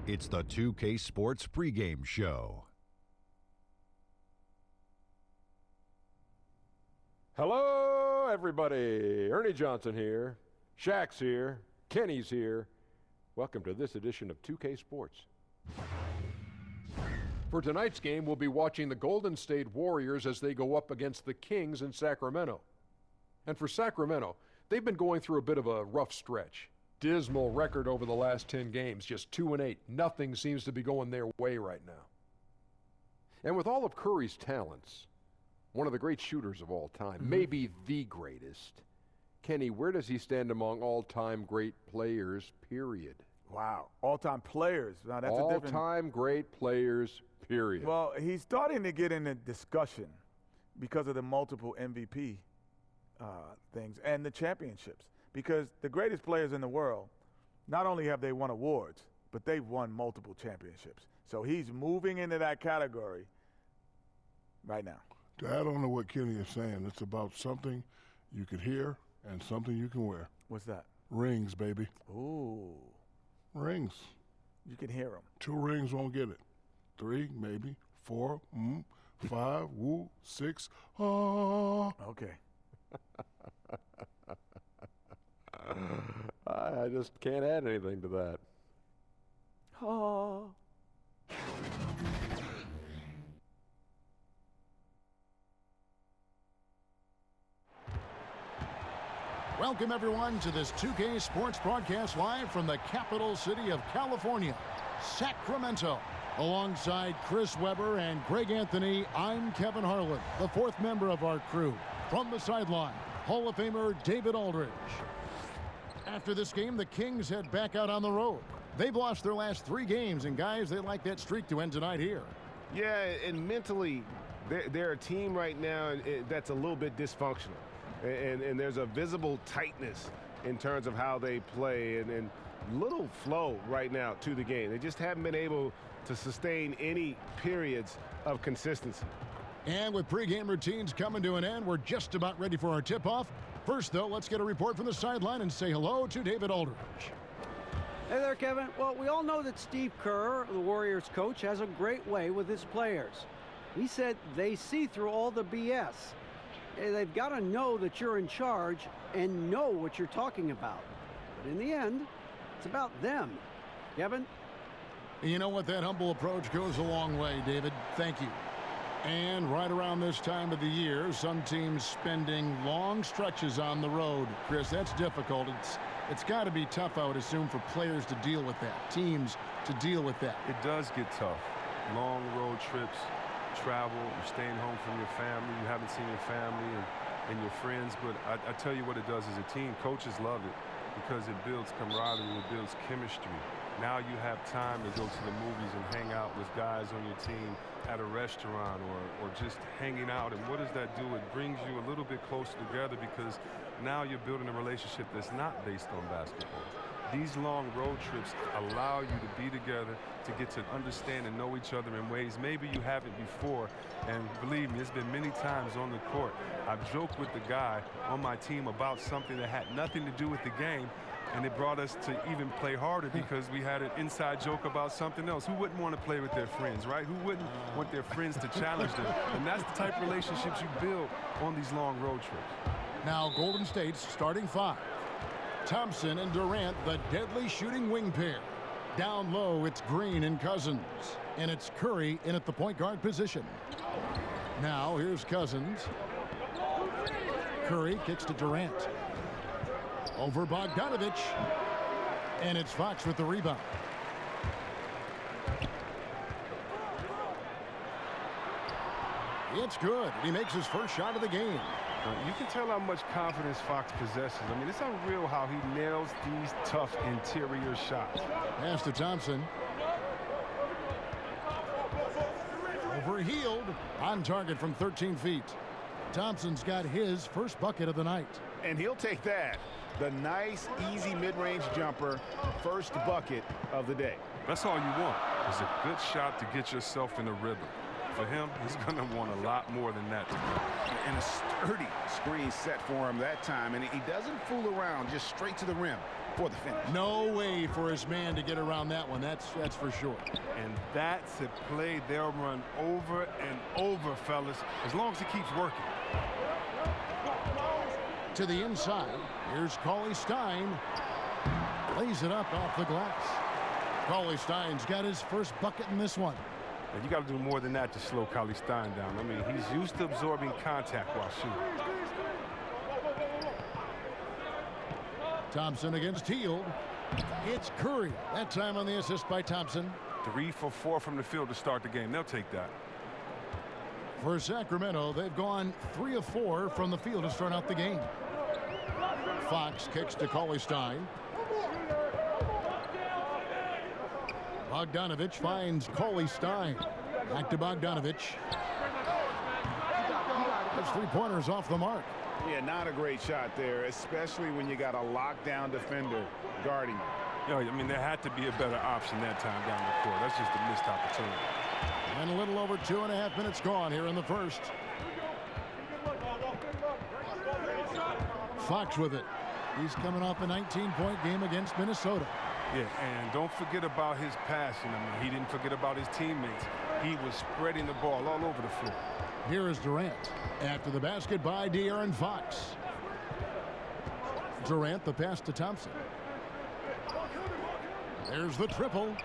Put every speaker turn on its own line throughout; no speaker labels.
It's the 2K Sports pregame show.
Hello, everybody. Ernie Johnson here. Shaq's here. Kenny's here. Welcome to this edition of 2K Sports. For tonight's game, we'll be watching the Golden State Warriors as they go up against the Kings in Sacramento. And for Sacramento, they've been going through a bit of a rough stretch. Dismal record over the last 10 games, just 2-8. Nothing seems to be going their way right now. And with all of Curry's talents, one of the great shooters of all time, maybe the greatest, Kenny, where does he stand among all-time great players, period?
Wow, all-time players. Now, that's a different...
All-time great players, period.
Well, he's starting to get in the discussion because of the multiple MVP things and the championships. Because the greatest players in the world, not only have they won awards, but they've won multiple championships. So he's moving into that category right now.
To add on to what Kenny is saying, it's about something you could hear and something you can wear.
What's that?
Rings, baby.
Ooh.
Rings.
You can hear them. 2
rings won't get it. 3, maybe. 4, 5, 6.
Okay.
I just can't add anything to that.
Oh.
Welcome, everyone, to this 2K Sports broadcast live from the capital city of California, Sacramento. Alongside Chris Webber and Greg Anthony, I'm Kevin Harlan, the 4th member of our crew. From the sideline, Hall of Famer David Aldridge. After this game, the Kings head back out on the road. They've lost their last 3 games, and guys, they like that streak to end tonight here.
Yeah, and mentally, they're a team right now that's a little bit dysfunctional. And there's a visible tightness in terms of how they play and little flow right now to the game. They just haven't been able to sustain any periods of consistency.
And with pregame routines coming to an end, we're just about ready for our tip-off. First, though, let's get a report from the sideline and say hello to David Aldridge.
Hey there, Kevin. Well, we all know that Steve Kerr, the Warriors coach, has a great way with his players. He said they see through all the BS. They've got to know that you're in charge and know what you're talking about. But in the end, it's about them. Kevin?
You know what? That humble approach goes a long way, David. Thank you. And right around this time of the year, some teams spending long stretches on the road. Chris, that's difficult. It's got to be tough, I would assume, for players to deal with that, teams to deal with that.
It does get tough. Long road trips, travel, you're staying home from your family, you haven't seen your family and your friends. But I tell you what it does as a team. Coaches love it because it builds camaraderie, it builds chemistry. Now you have time to go to the movies and hang out with guys on your team at a restaurant or just hanging out. And what does that do? It brings you a little bit closer together because now you're building a relationship that's not based on basketball. These long road trips allow you to be together, to get to understand and know each other in ways maybe you haven't before. And believe me, it's been many times on the court. I've joked with the guy on my team about something that had nothing to do with the game, and it brought us to even play harder because we had an inside joke about something else. Who wouldn't want to play with their friends, right? Who wouldn't want their friends to challenge them? And that's the type of relationships you build on these long road trips.
Now Golden State's starting 5. Thompson and Durant, the deadly shooting wing pair. Down low, it's Green and Cousins. And it's Curry in at the point guard position. Now here's Cousins. Curry kicks to Durant. Over Bogdanovich. And it's Fox with the rebound. It's good. He makes his first shot of the game.
You can tell how much confidence Fox possesses. I mean, it's unreal how he nails these tough interior shots.
Pass to Thompson. Overhealed. On target from 13 feet. Thompson's got his first bucket of the night.
And he'll take that. The nice, easy mid-range jumper. First bucket of the day.
That's all you want, is a good shot to get yourself in a rhythm. for him, he's going to want a lot more than that.
And a sturdy screen set for him that time, and he doesn't fool around, just straight to the rim for the finish.
No way for his man to get around that one, that's for sure.
And that's a play they'll run over and over, fellas, as long as he keeps working.
To the inside, here's Cauley Stein. Lays it up off the glass. Cauley Stein's got his first bucket in this one.
And you got to do more than that to slow Cauley Stein down. I mean, he's used to absorbing contact while shooting.
Thompson against Hield. It's Curry. That time on the assist by Thompson.
3 for 4 from the field to start the game. They'll take that.
For Sacramento, they've gone 3 of 4 from the field to start out the game. Fox kicks to Cauley Stein. Bogdanovich finds Cauley Stein. Back to Bogdanovich. That's 3-pointers off the mark.
Yeah, not a great shot there, especially when you got a lockdown defender guarding.
I mean, there had to be a better option that time down the court. That's just a missed opportunity.
And a little over 2.5 minutes gone here in the first. Fox with it. He's coming off a 19-point game against Minnesota.
Yeah, and don't forget about his passing. I mean, he didn't forget about his teammates. He was spreading the ball all over the floor.
Here is Durant. After the basket by De'Aaron Fox. Durant, the pass to Thompson. There's the triple.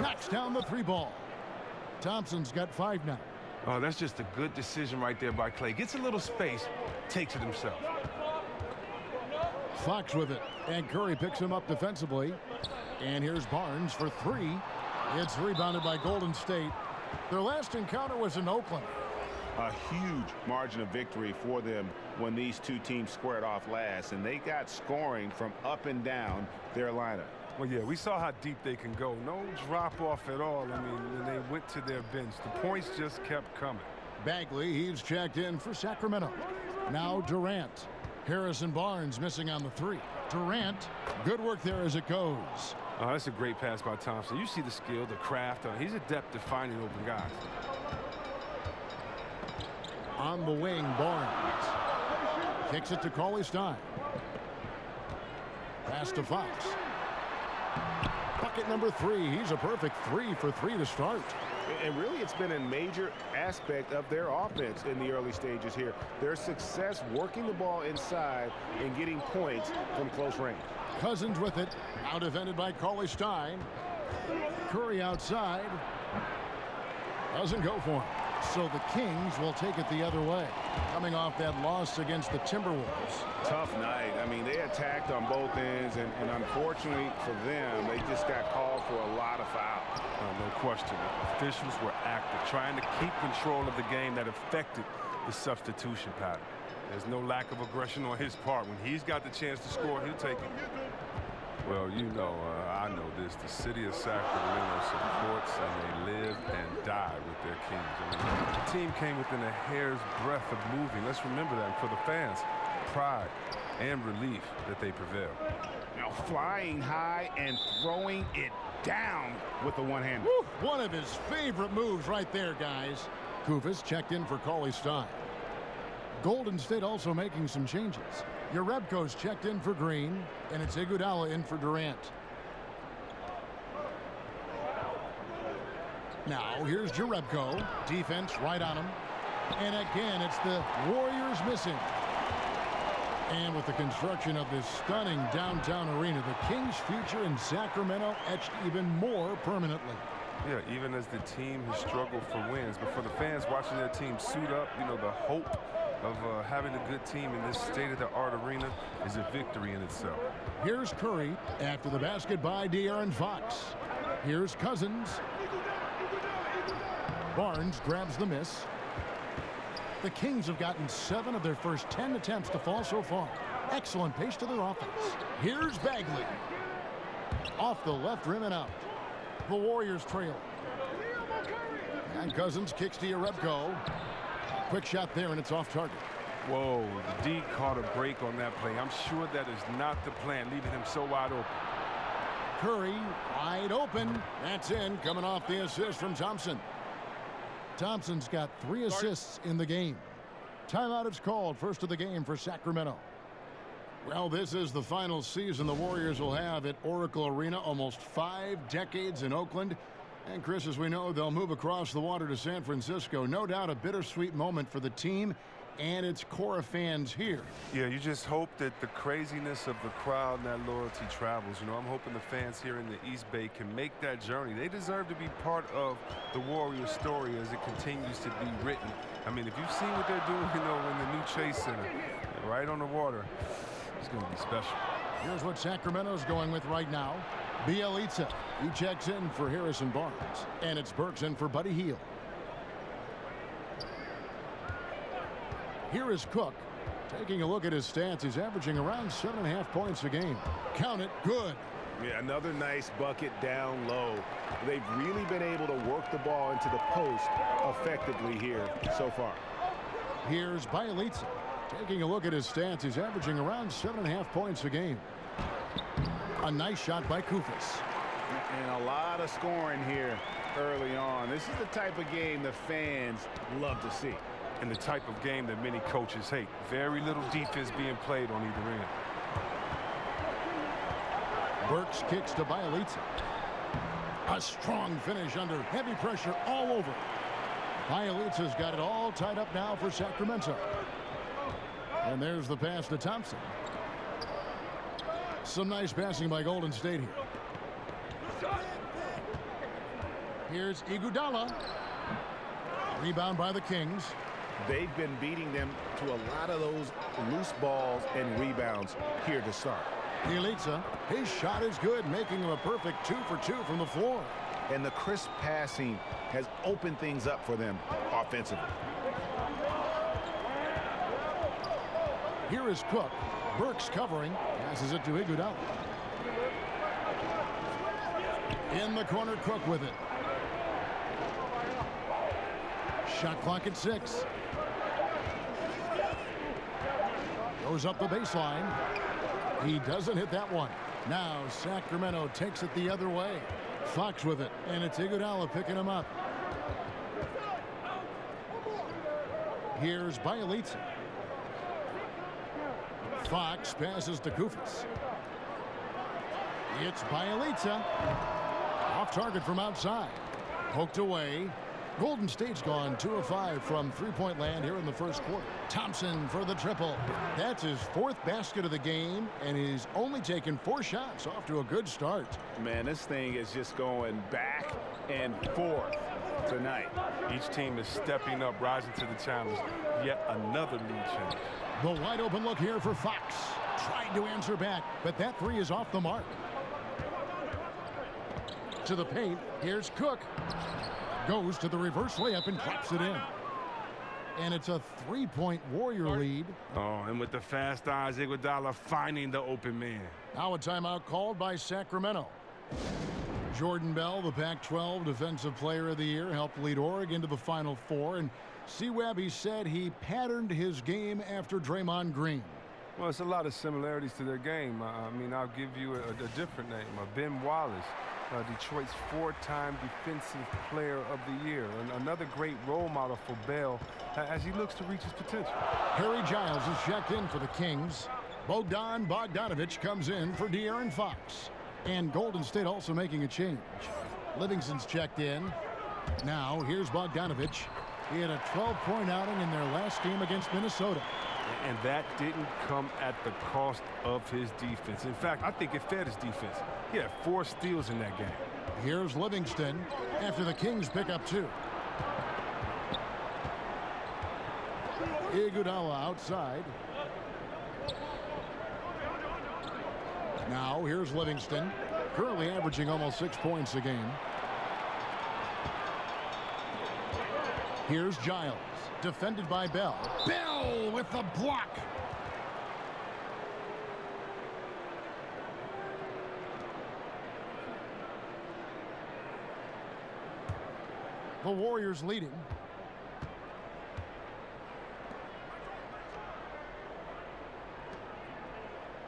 Knocks down the 3-ball. Thompson's got 5 now.
Oh, that's just a good decision right there by Clay. Gets a little space, takes it himself.
Fox with it, and Curry picks him up defensively. And here's Barnes for 3. It's rebounded by Golden State. Their last encounter was in Oakland.
A huge margin of victory for them when these two teams squared off last, and they got scoring from up and down their lineup.
Well, yeah, we saw how deep they can go. No drop off at all. I mean, when they went to their bench, the points just kept coming.
Bagley, he's checked in for Sacramento. Now Durant. Harrison Barnes missing on the 3. Durant, good work there as it goes.
Oh, that's a great pass by Thompson. You see the skill, the craft. He's adept at finding open guys.
On the wing, Barnes. Kicks it to Cauley Stein. Pass to Fox. Bucket number 3. He's a perfect 3 for 3 to start.
And really, it's been a major aspect of their offense in the early stages here. Their success working the ball inside and getting points from close range.
Cousins with it. Now defended by Cauley Stein. Curry outside. Doesn't go for him. So the Kings will take it the other way. Coming off that loss against the Timberwolves.
Tough night. I mean, they attacked on both ends, and unfortunately for them, they just got called for a lot of fouls.
No question. Officials were active, trying to keep control of the game that affected the substitution pattern. There's no lack of aggression on his part. When he's got the chance to score, he'll take it. Well, you know, I know this. The city of Sacramento supports and they live and die with their Kings. I mean, the team came within a hair's breadth of moving. Let's remember that. For the fans, pride and relief that they prevail.
Now flying high and throwing it down with the one-hander.
One of his favorite moves right there, guys. Kufis checked in for Cauley Stein. Golden State also making some changes. Jerebko's checked in for Green, and it's Iguodala in for Durant. Now here's Jerebko. Defense right on him. And again, it's the Warriors missing. And with the construction of this stunning downtown arena, the Kings' future in Sacramento etched even more permanently.
Yeah, even as the team has struggled for wins. But for the fans watching their team suit up, you know, the hope of having a good team in this state-of-the-art arena is a victory in itself.
Here's Curry after the basket by De'Aaron Fox. Here's Cousins. Barnes grabs the miss. The Kings have gotten 7 of their first 10 attempts to fall so far. Excellent pace to their offense. Here's Bagley. Off the left rim and out. The Warriors trail. And Cousins kicks to Jerebko. Quick shot there, and it's off target.
Whoa, the D caught a break on that play. I'm sure that is not the plan, leaving him so wide open.
Curry wide open. That's in, coming off the assist from Thompson. Thompson's got 3 assists in the game. Timeout is called. First of the game for Sacramento. Well, this is the final season the Warriors will have at Oracle Arena. Almost 5 decades in Oakland. And, Chris, as we know, they'll move across the water to San Francisco. No doubt a bittersweet moment for the team and its core of fans here.
Yeah, you just hope that the craziness of the crowd and that loyalty travels. You know, I'm hoping the fans here in the East Bay can make that journey. They deserve to be part of the Warriors story as it continues to be written. I mean, if you've seen what they're doing, you know, in the new Chase Center, right on the water, it's going to be special.
Here's what Sacramento's going with right now. Bielitsa. He checks in for Harrison Barnes. And it's Burks in for Buddy Hield. Here is Cook. Taking a look at his stats, he's averaging around 7.5 points a game. Count it, good.
Yeah, another nice bucket down low. They've really been able to work the ball into the post effectively here so far.
Here's Bielitsa. Taking a look at his stats, he's averaging around 7.5 points a game. A nice shot by Koufos.
And a lot of scoring here early on. This is the type of game the fans love to see.
And the type of game that many coaches hate. Very little defense being played on either end.
Burks kicks to Bielitsa. A strong finish under heavy pressure all over. Bielitsa's got it all tied up now for Sacramento. And there's the pass to Thompson. Some nice passing by Golden State here. Here's Iguodala. Rebound by the Kings.
They've been beating them to a lot of those loose balls and rebounds here to start.
Bielitsa, his shot is good, making him a perfect 2 for 2 from the floor.
And the crisp passing has opened things up for them offensively.
Here is Cook. Burks covering. Passes it to Iguodala. In the corner, Cook with it. Shot clock at 6. Goes up the baseline. He doesn't hit that one. Now Sacramento takes it the other way. Fox with it, and it's Iguodala picking him up. Here's Bielitsa. Fox passes to Koufos. It's Bielitsa. Off target from outside. Poked away. Golden State's gone 2 of 5 from three-point land here in the first quarter. Thompson for the triple. That's his 4th basket of the game, and he's only taken 4 shots. Off to a good start.
Man, this thing is just going back and forth tonight.
Each team is stepping up, rising to the challenge. Yet another lead change.
The wide open look here for Fox. Tried to answer back, but that 3 is off the mark. To the paint, here's Cook. Goes to the reverse layup and drops it in. And it's a 3-point Warrior lead.
Oh, and with the fast eyes, Iguodala finding the open man.
Now a timeout called by Sacramento. Jordan Bell, the Pac-12 Defensive Player of the Year, helped lead Oregon to the Final Four. And C-Webb, he said he patterned his game after Draymond Green.
Well, it's a lot of similarities to their game. I mean, I'll give you a different name. Ben Wallace, Detroit's 4-time Defensive Player of the Year. And another great role model for Bell as he looks to reach his potential.
Harry Giles is checked in for the Kings. Bogdan Bogdanovic comes in for De'Aaron Fox. And Golden State also making a change. Livingston's checked in. Now, here's Bogdanovic. He had a 12-point outing in their last game against Minnesota.
And that didn't come at the cost of his defense. In fact, I think it fed his defense. He had 4 steals in that game.
Here's Livingston after the Kings pick up 2. Iguodala outside. Now here's Livingston, currently averaging almost 6 points a game. Here's Giles, defended by Bell. Bell with the block. The Warriors leading.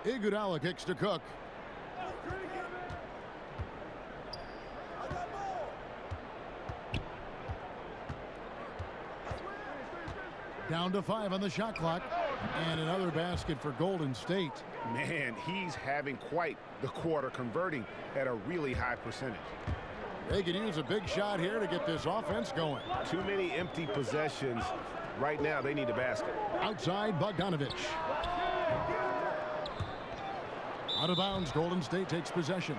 Iguodala kicks to Cook. Down to 5 on the shot clock. And another basket for Golden State.
Man, he's having quite the quarter, converting at a really high percentage.
They could use a big shot here to get this offense going.
Too many empty possessions. Right now, they need a basket.
Outside, Bogdanovich. Out of bounds, Golden State takes possession.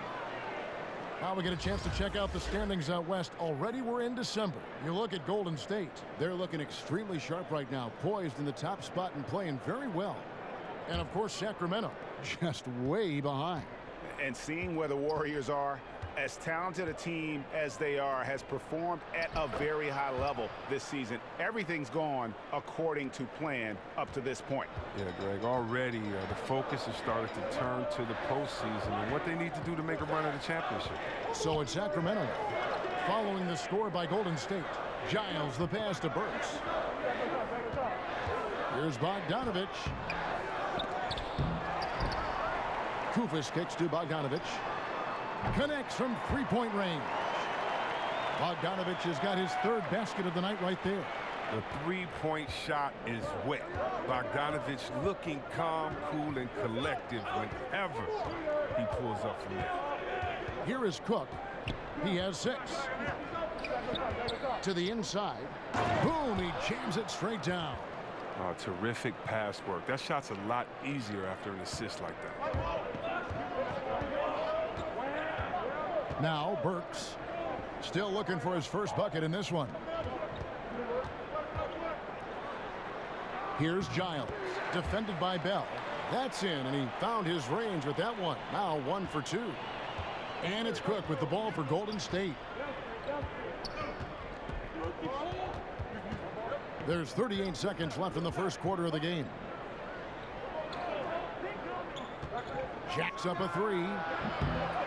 Now we get a chance to check out the standings out west. Already we're in December. You look at Golden State. They're looking extremely sharp right now, poised in the top spot and playing very well. And, of course, Sacramento just way behind.
And seeing where the Warriors are, as talented a team as they are, has performed at a very high level this season. Everything's gone according to plan up to this point.
Yeah, Greg, already the focus has started to turn to the postseason and what they need to do to make a run at the championship.
So it's Sacramento following the score by Golden State. Giles the pass to Burks. Here's Bogdanovich. Kufis kicks to Bogdanovich. Connects from three-point range. Bogdanovich has got his third basket of the night right there.
The three-point shot is wet. Bogdanovich looking calm, cool, and collected whenever he pulls up from there.
Here is Cook. He has 6. To the inside. Boom, he jams it straight down.
Oh, terrific pass work. That shot's a lot easier after an assist like that.
Now Burks still looking for his first bucket in this one. Here's Giles, defended by Bell. That's in, and he found his range with that one. Now 1 for 2. And it's Cook with the ball for Golden State. There's 38 seconds left in the first quarter of the game. Jacks up a 3.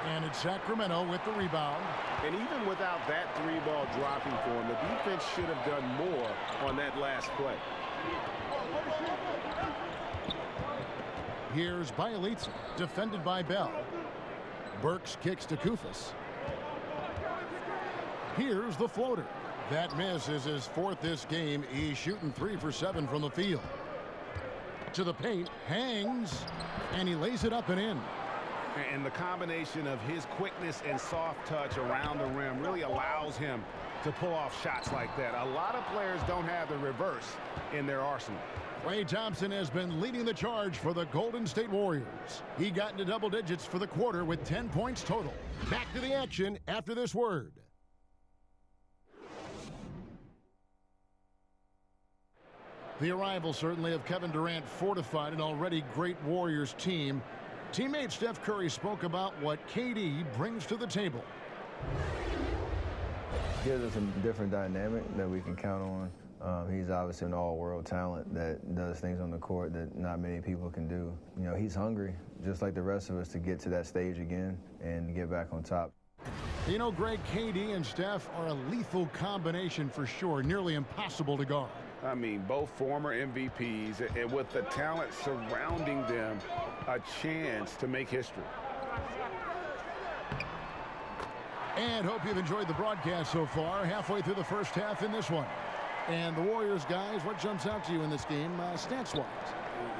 And it's Sacramento with the rebound.
And even without that 3-ball dropping for him, the defense should have done more on that last play.
Here's Bielitsa, defended by Bell. Burks kicks to Kufis. Here's the floater. That miss is his 4th this game. He's shooting 3 for 7 from the field. To the paint, hangs, and he lays it up and in.
And the combination of his quickness and soft touch around the rim really allows him to pull off shots like that. A lot of players don't have the reverse in their arsenal.
Klay Thompson has been leading the charge for the Golden State Warriors. He got into double digits for the quarter with 10 points total. Back to the action after this word. The arrival certainly of Kevin Durant fortified an already great Warriors team. Teammate Steph Curry spoke about what KD brings to the table.
Gives us a different dynamic that we can count on. He's obviously an all-world talent that does things on the court that not many people can do. You know, he's hungry, just like the rest of us, to get to that stage again and get back on top.
You know, Greg, KD and Steph are a lethal combination for sure, nearly impossible to guard.
I mean, both former MVPs, and with the talent surrounding them, a chance to make history.
And hope you've enjoyed the broadcast so far. Halfway through the first half in this one. And the Warriors, guys, what jumps out to you in this game, stats-wise?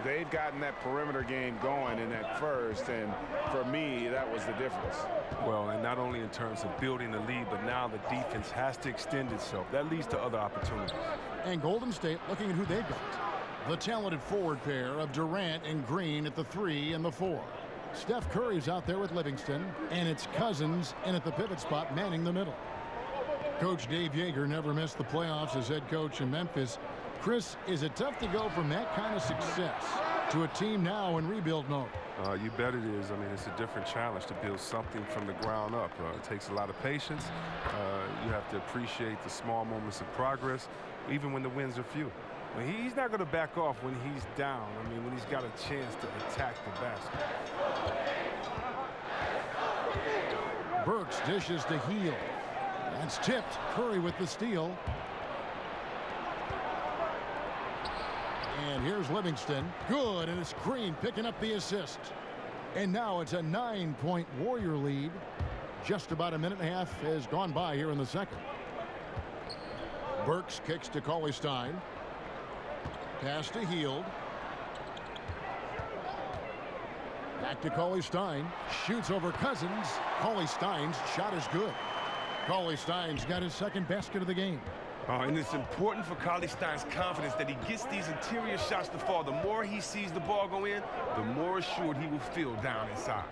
They've gotten that perimeter game going in that first, and for me, that was the difference.
Well, and not only in terms of building the lead, but now the defense has to extend itself. That leads to other opportunities.
And Golden State looking at who they've got. The talented forward pair of Durant and Green at the 3 and the 4. Steph Curry's out there with Livingston, and it's Cousins in at the pivot spot manning the middle. Coach Dave Yeager never missed the playoffs as head coach in Memphis. Chris, is it tough to go from that kind of success to a team now in rebuild mode?
You bet it is. I mean, it's a different challenge to build something from the ground up. It takes a lot of patience. You have to appreciate the small moments of progress, even when the wins are few. I mean, he's not going to back off when he's down. I mean, when he's got a chance to attack the basket.
Burks dishes to Heel. That's tipped. Curry with the steal. And here's Livingston. Good, and it's Green picking up the assist. And now it's a 9-point Warrior lead. Just about a minute and a half has gone by here in the second. Burks kicks to Cauley Stein. Pass to Hield. Back to Cauley-Stein. Shoots over Cousins. Cauley-Stein's shot is good. Cauley-Stein's got his second basket of the game.
And it's important for Cauley-Stein's confidence that he gets these interior shots to fall. The more he sees the ball go in, the more assured he will feel down inside.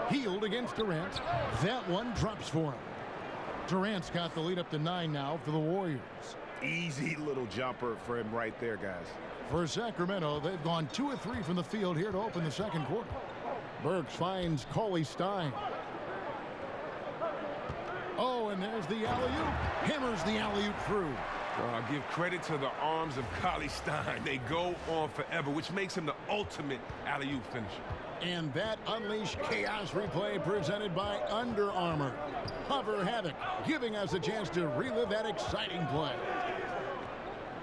Hield against Durant. That one drops for him. Durant's got the lead up to 9 now for the Warriors.
Easy little jumper for him right there, guys.
For Sacramento, they've gone 2 of 3 from the field here to open the second quarter. Burks finds Cauley-Stein. Oh, and there's the alley-oop. Hammers the alley-oop through.
Well, give credit to the arms of Cauley-Stein. They go on forever, which makes him the ultimate alley-oop finisher.
And that unleashed chaos replay presented by Under Armour. Hover Havoc, giving us a chance to relive that exciting play.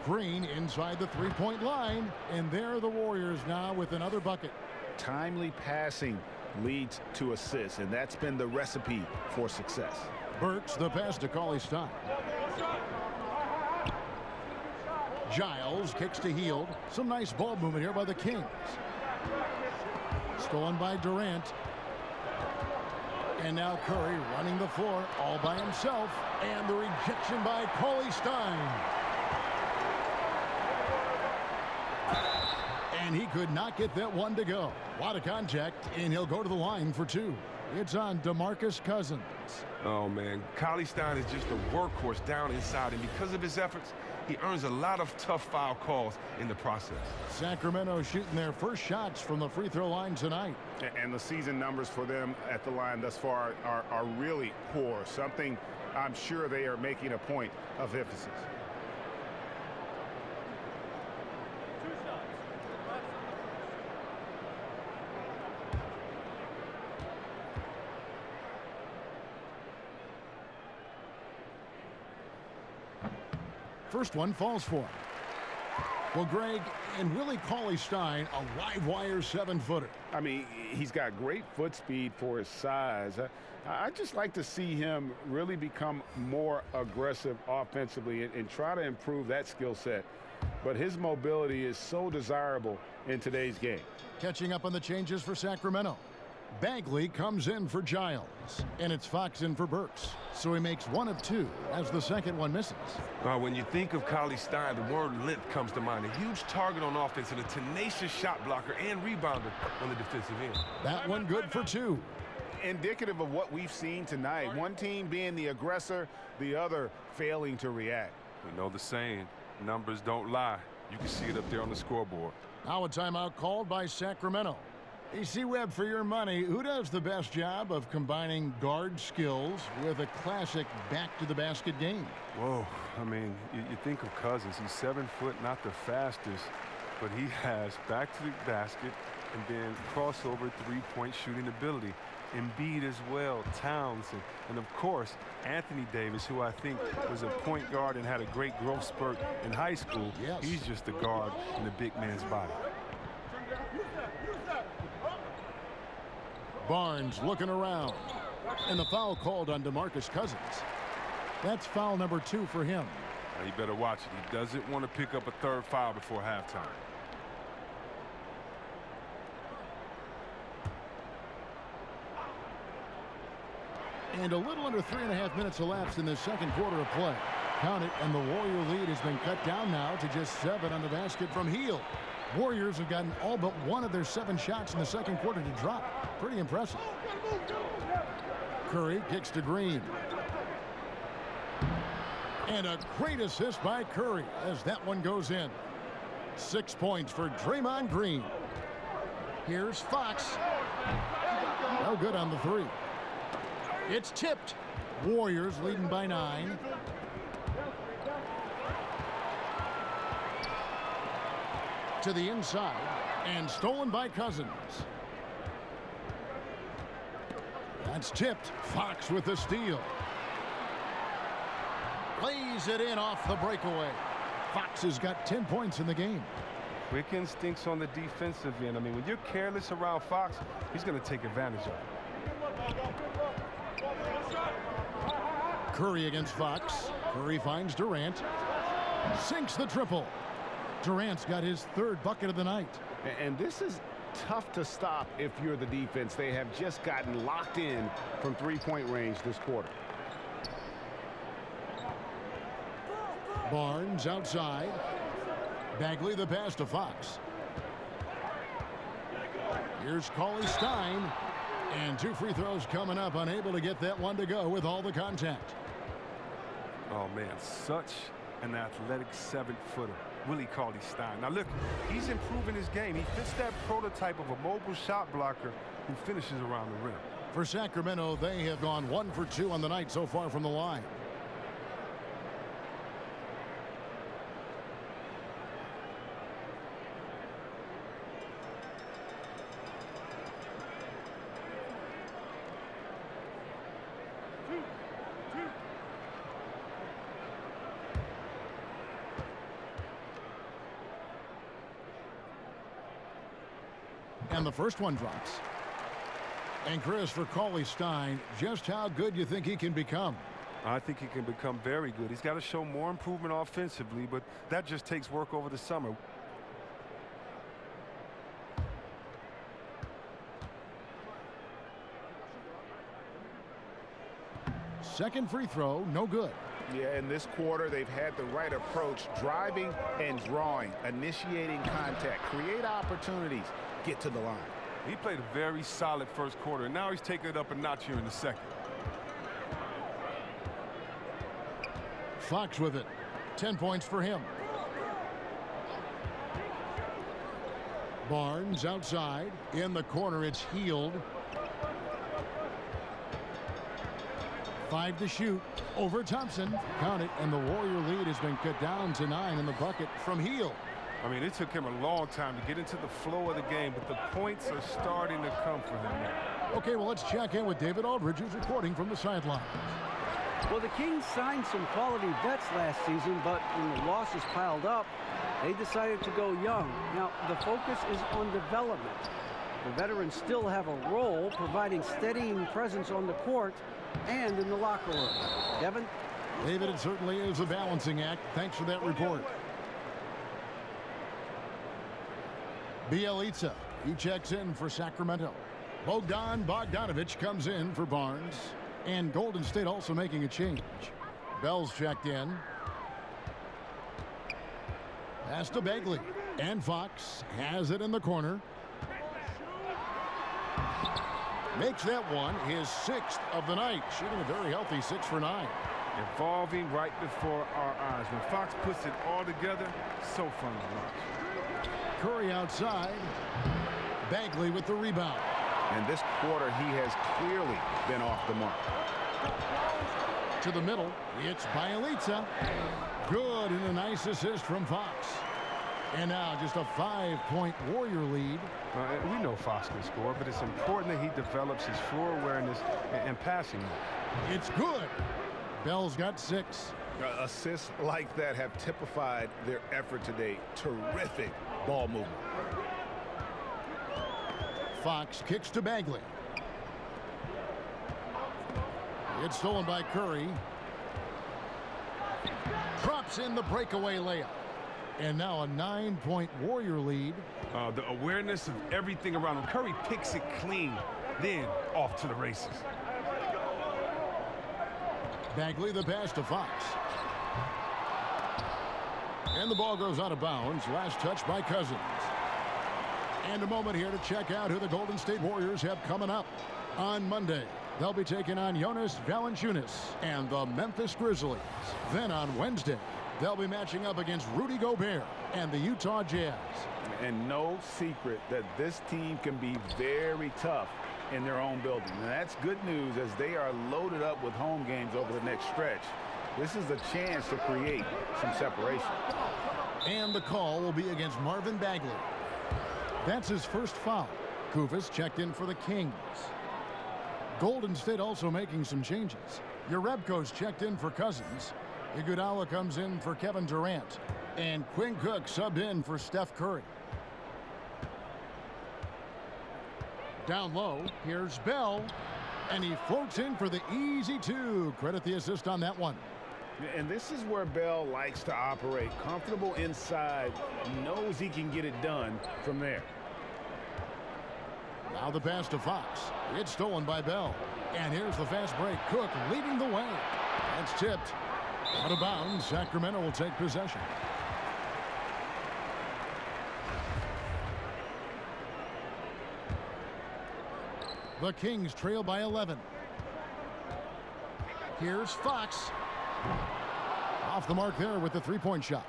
Green inside the three-point line, and there are the Warriors now with another bucket.
Timely passing leads to assists, and that's been the recipe for success.
Burks the pass to Cauley-Stein. Giles kicks to Hield. Some nice ball movement here by the Kings. Stolen by Durant. And now Curry running the floor all by himself. And the rejection by Cauley-Stein. And he could not get that one to go. A lot of contact, and he'll go to the line for 2. It's on DeMarcus Cousins.
Oh, man. Cauley-Stein is just a workhorse down inside, and because of his efforts, he earns a lot of tough foul calls in the process.
Sacramento shooting their first shots from the free throw line tonight.
And the season numbers for them at the line thus far are really poor. Something I'm sure they are making a point of emphasis.
First one falls for him. Well, Greg, and Willie Cauley-Stein, a live wire 7-footer.
I mean, he's got great foot speed for his size. I just like to see him really become more aggressive offensively and try to improve that skill set. But his mobility is so desirable in today's game.
Catching up on the changes for Sacramento. Bagley comes in for Giles, and it's Fox in for Burks. So he makes 1 of 2 as the second one misses.
When you think of Cauley-Stein, the word length comes to mind. A huge target on offense and a tenacious shot blocker and rebounder on the defensive end.
That one good for 2.
Indicative of what we've seen tonight. One team being the aggressor, the other failing to react.
We know the saying, numbers don't lie. You can see it up there on the scoreboard.
Now a timeout called by Sacramento. AC Webb, for your money, who does the best job of combining guard skills with a classic back-to-the-basket game?
Whoa, I mean, you think of Cousins. He's 7 foot, not the fastest, but he has back-to-the-basket and then crossover three-point shooting ability. Embiid as well, Towns, and of course, Anthony Davis, who I think was a point guard and had a great growth spurt in high school.
Yes.
He's just a guard in the big man's body.
Barnes looking around. And the foul called on DeMarcus Cousins. That's foul number 2 for him.
Now you better watch it. He doesn't want to pick up a third foul before halftime.
And a little under 3.5 minutes elapsed in the second quarter of play. Count it, and the Warrior lead has been cut down now to just 7 on the basket from Hield. Warriors have gotten all but 1 of their 7 shots in the second quarter to drop. Pretty impressive. Curry kicks to Green. And a great assist by Curry as that one goes in. 6 points for Draymond Green. Here's Fox. No good on the 3. It's tipped. Warriors leading by 9. To the inside and stolen by Cousins. That's tipped. Fox with the steal. Lays it in off the breakaway. Fox has got 10 points in the game.
Quick instincts on the defensive end. I mean, when you're careless around Fox, he's going to take advantage of it.
Curry against Fox. Curry finds Durant. Sinks the triple. Durant's got his third bucket of the night.
And this is tough to stop if you're the defense. They have just gotten locked in from three-point range this quarter.
Barnes outside. Bagley the pass to Fox. Here's Cauley Stein. And 2 free throws coming up. Unable to get that one to go with all the contact.
Oh, man, such an athletic 7-footer. Willie Cauley Stein. Now, look, he's improving his game. He fits that prototype of a mobile shot blocker who finishes around the rim.
For Sacramento, they have gone 1 for 2 on the night so far from the line. And the first one drops. And Chris, for Cauley Stein, just how good you think he can become?
I think he can become very good. He's got to show more improvement offensively, but that just takes work over the summer.
Second free throw, no good.
Yeah, in this quarter, they've had the right approach, driving and drawing, initiating contact, create opportunities, get to the line.
He played a very solid first quarter, and now he's taking it up a notch here in the second.
Fox with it. 10 points for him. Barnes outside. In the corner, it's Healed. 5 to shoot. Over Thompson. Count it, and the Warrior lead has been cut down to 9 in the bucket from Healed.
I mean, it took him a long time to get into the flow of the game, but the points are starting to come for him now.
Okay, well, let's check in with David Aldridge, who's reporting from the sideline.
Well, the Kings signed some quality vets last season, but when the losses piled up, they decided to go young. Now, the focus is on development. The veterans still have a role, providing steadying presence on the court and in the locker room. Devin?
David, it certainly is a balancing act. Thanks for that report. Bielitsa, he checks in for Sacramento. Bogdan Bogdanovic comes in for Barnes. And Golden State also making a change. Bell's checked in. Pass to Bagley. And Fox has it in the corner. Makes that one his 6th of the night. Shooting a very healthy 6 for 9.
Evolving right before our eyes. When Fox puts it all together, so fun to watch.
Curry outside. Bagley with the rebound.
And this quarter, he has clearly been off the mark.
To the middle, it's Bielitsa. Good, and a nice assist from Fox. And now just a 5-point Warrior lead.
We know Fox can score, but it's important that he develops his floor awareness and passing.
It's good. Bell's got 6.
Assists like that have typified their effort today. Terrific ball movement.
Fox kicks to Bagley. It's stolen by Curry. Drops in the breakaway layup. And now a 9-point Warrior lead.
The awareness of everything around him. Curry picks it clean, then off to the races.
Bagley the pass to Fox. And the ball goes out of bounds. Last touch by Cousins. And a moment here to check out who the Golden State Warriors have coming up. On Monday, they'll be taking on Jonas Valanciunas and the Memphis Grizzlies. Then on Wednesday, they'll be matching up against Rudy Gobert and the Utah Jazz.
And no secret that this team can be very tough in their own building. And that's good news as they are loaded up with home games over the next stretch. This is a chance to create some separation.
And the call will be against Marvin Bagley. That's his first foul. Kufis checked in for the Kings. Golden State also making some changes. Jerebko's checked in for Cousins. Iguodala comes in for Kevin Durant. And Quinn Cook subbed in for Steph Curry. Down low, here's Bell. And he floats in for the easy 2. Credit the assist on that one.
And this is where Bell likes to operate. Comfortable inside, knows he can get it done from there.
Now the pass to Fox. It's stolen by Bell. And here's the fast break. Cook leading the way. That's tipped. Out of bounds. Sacramento will take possession. The Kings trail by 11. Here's Fox. Off the mark there with the three-point shot.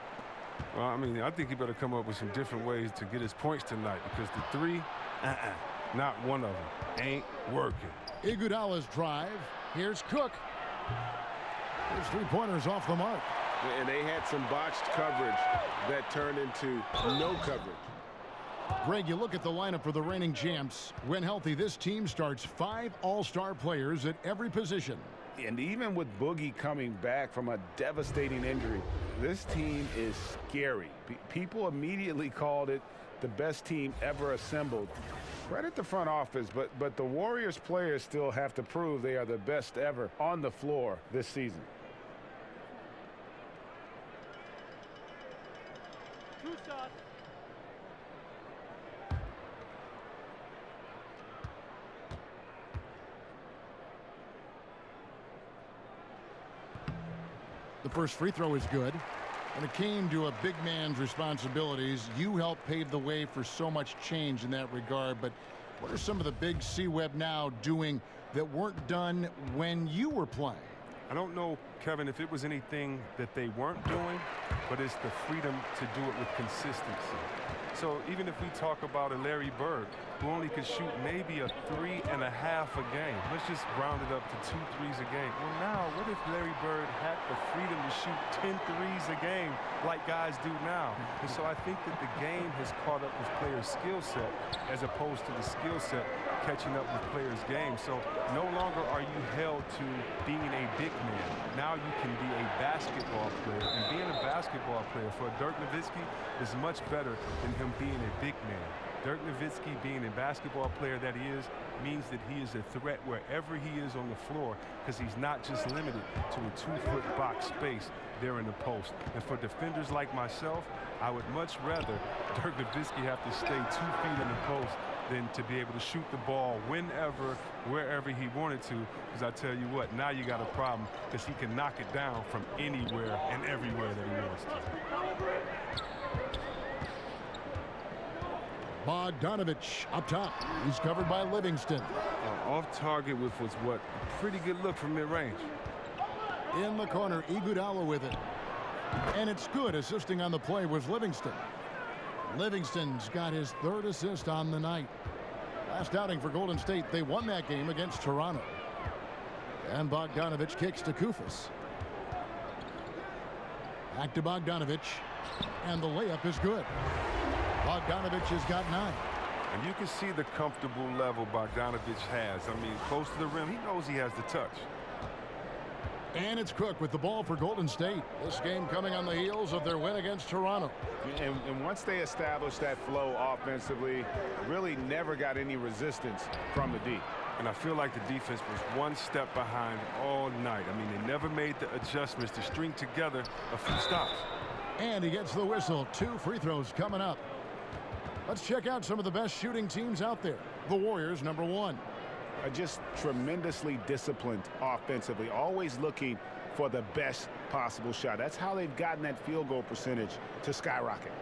Well, I mean, I think he better come up with some different ways to get his points tonight, because the three, not one of them, ain't working.
Iguodala's drive. Here's Cook. His three-pointers off the mark.
And they had some botched coverage that turned into no coverage.
Greg, you look at the lineup for the reigning champs. When healthy, this team starts 5 all-star players at every position.
And even with Boogie coming back from a devastating injury, this team is scary. People immediately called it the best team ever assembled. Credit the front office, but the Warriors players still have to prove they are the best ever on the floor this season.
The first free throw is good. When it came to a big man's responsibilities, you helped pave the way for so much change in that regard. But what are some of the big C-Web now doing that weren't done when you were playing?
I don't know, Kevin, if it was anything that they weren't doing, but it's the freedom to do it with consistency. So even if we talk about a Larry Bird who only could shoot maybe a 3.5 a game, let's just round it up to 2 threes a game. Well, now, what if Larry Bird had the freedom to shoot 10 threes a game like guys do now? And so I think that the game has caught up with players' skill set as opposed to the skill set catching up with players' game. So no longer are you held to being a big man. Now you can be a basketball player, and being a basketball player for Dirk Nowitzki is much better than him being a big man. Dirk Nowitzki, being a basketball player that he is, means that he is a threat wherever he is on the floor, because he's not just limited to a 2-foot box space there in the post. And for defenders like myself, I would much rather Dirk Nowitzki have to stay 2 feet in the post than to be able to shoot the ball whenever, wherever he wanted to. Because I tell you what, now you got a problem, because he can knock it down from anywhere and everywhere that he wants to.
Bogdanovich up top. He's covered by Livingston.
Off target with what's what? A pretty good look from mid-range.
In the corner, Iguodala with it. And it's good. Assisting on the play was Livingston. Livingston's got his 3rd assist on the night. Last outing for Golden State, they won that game against Toronto. And Bogdanovich kicks to Kufis. Back to Bogdanovich. And the layup is good. Bogdanovich has got 9.
And you can see the comfortable level Bogdanovich has. I mean, close to the rim, he knows he has the touch.
And it's Cook with the ball for Golden State. This game coming on the heels of their win against Toronto.
And once they established that flow offensively, really never got any resistance from the D.
And I feel like the defense was one step behind all night. I mean, they never made the adjustments to string together a few stops.
And he gets the whistle. 2 free throws coming up. Let's check out some of the best shooting teams out there. The Warriors, number 1.
Are just tremendously disciplined offensively, always looking for the best possible shot. That's how they've gotten that field goal percentage to skyrocket.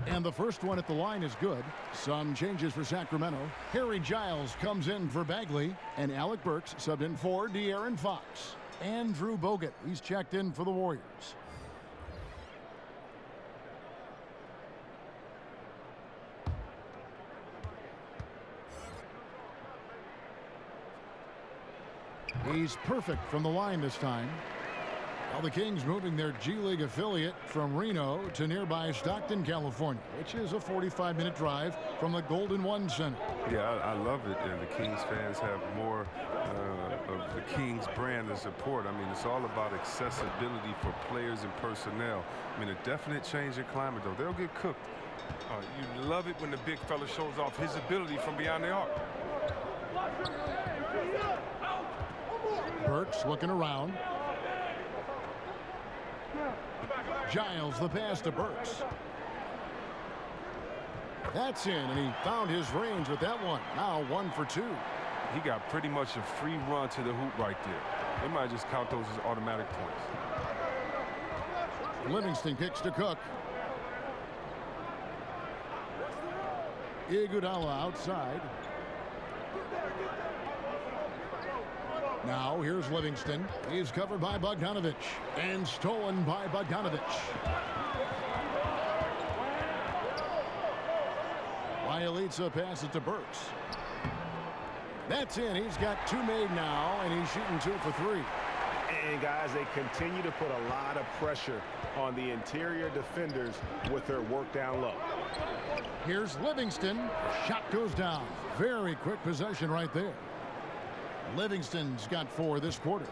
And the first one at the line is good. Some changes for Sacramento. Harry Giles comes in for Bagley, and Alec Burks subbed in for De'Aaron Fox. Andrew Bogut, he's checked in for the Warriors. He's perfect from the line this time. Well, the Kings moving their G League affiliate from Reno to nearby Stockton, California, which is a 45-minute drive from the Golden One Center.
Yeah, I love it. And the Kings fans have more of the Kings brand to support. I mean, it's all about accessibility for players and personnel. I mean, a definite change in climate, though. They'll get cooked. You love it when the big fella shows off his ability from beyond the arc.
Burks looking around. Giles the pass to Burks. That's in, and he found his range with that one. Now 1 for 2.
He got pretty much a free run to the hoop right there. They might just count those as automatic points.
Livingston kicks to Cook. Iguodala outside. Now here's Livingston. He's covered by Bogdanovic and stolen by Bogdanovic. Bielitsa passes to Burks. That's in. He's got 2 made now, and he's shooting 2 for 3.
And guys, they continue to put a lot of pressure on the interior defenders with their work down low.
Here's Livingston. Shot goes down. Very quick possession right there. Livingston's got 4 this quarter.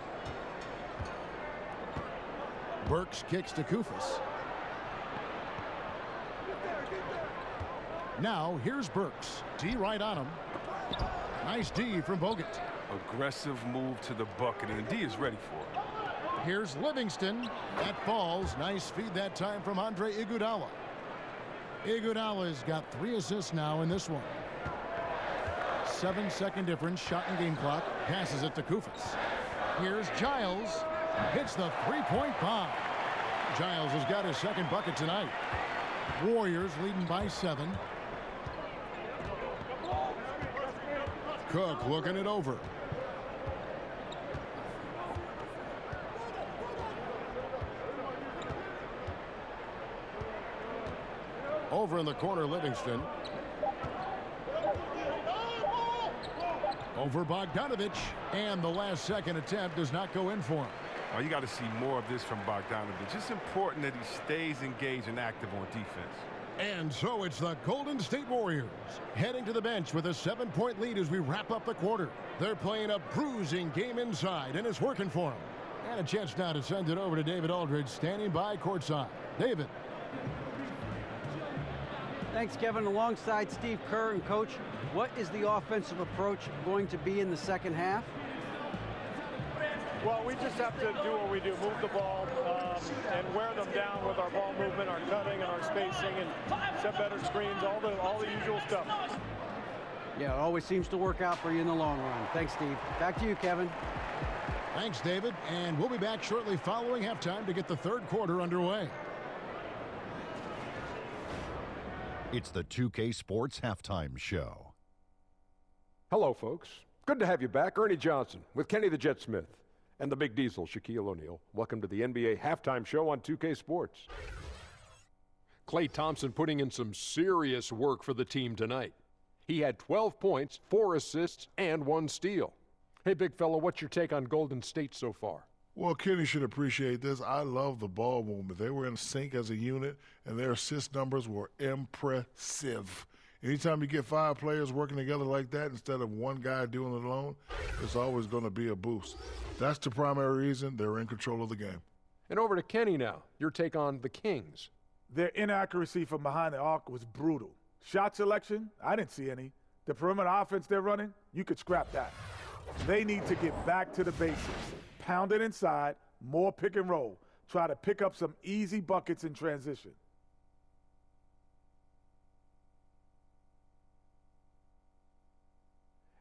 Burks kicks to Kufis. Now here's Burks. D right on him. Nice D from Bogut.
Aggressive move to the bucket, and D is ready for it.
Here's Livingston. That falls. Nice feed that time from Andre Iguodala. Iguodala's got 3 assists now in this one. 7-second difference, shot and game clock. Passes it to Kufis. Here's Giles. Hits the 3-point bomb. Giles has got his 2nd bucket tonight. Warriors leading by 7. Cook looking it over. Over in the corner, Livingston. Over Bogdanovic, and the last second attempt does not go in for him.
Oh, you got to see more of this from Bogdanovic. It's important that he stays engaged and active on defense.
And so it's the Golden State Warriors heading to the bench with a 7-point lead as we wrap up the quarter. They're playing a bruising game inside, and it's working for them. And a chance now to send it over to David Aldridge, standing by courtside. David.
Thanks, Kevin. Alongside Steve Kerr and Coach, what is the offensive approach going to be in the second half?
Well, we just have to do what we do, move the ball and wear them down with our ball movement, our cutting, and our spacing, and set better screens, all the usual stuff.
Yeah, it always seems to work out for you in the long run. Thanks, Steve. Back to you, Kevin.
Thanks, David. And we'll be back shortly following halftime to get the 3rd quarter underway.
It's the 2K Sports Halftime Show.
Hello, folks. Good to have you back. Ernie Johnson with Kenny the Jet Smith and the Big Diesel, Shaquille O'Neal. Welcome to the NBA Halftime Show on 2K Sports. Klay Thompson putting in some serious work for the team tonight. He had 12 points, 4 assists, and 1 steal. Hey, big fella, what's your take on Golden State so far?
Well, Kenny should appreciate this. I love the ball movement. They were in sync as a unit, and their assist numbers were impressive. Anytime you get 5 players working together like that instead of one guy doing it alone, it's always going to be a boost. That's the primary reason they're in control of the game.
And over to Kenny now. Your take on the Kings.
Their inaccuracy from behind the arc was brutal. Shot selection, I didn't see any. The perimeter offense they're running, you could scrap that. They need to get back to the basics. Pound it inside, more pick and roll. Try to pick up some easy buckets in transition.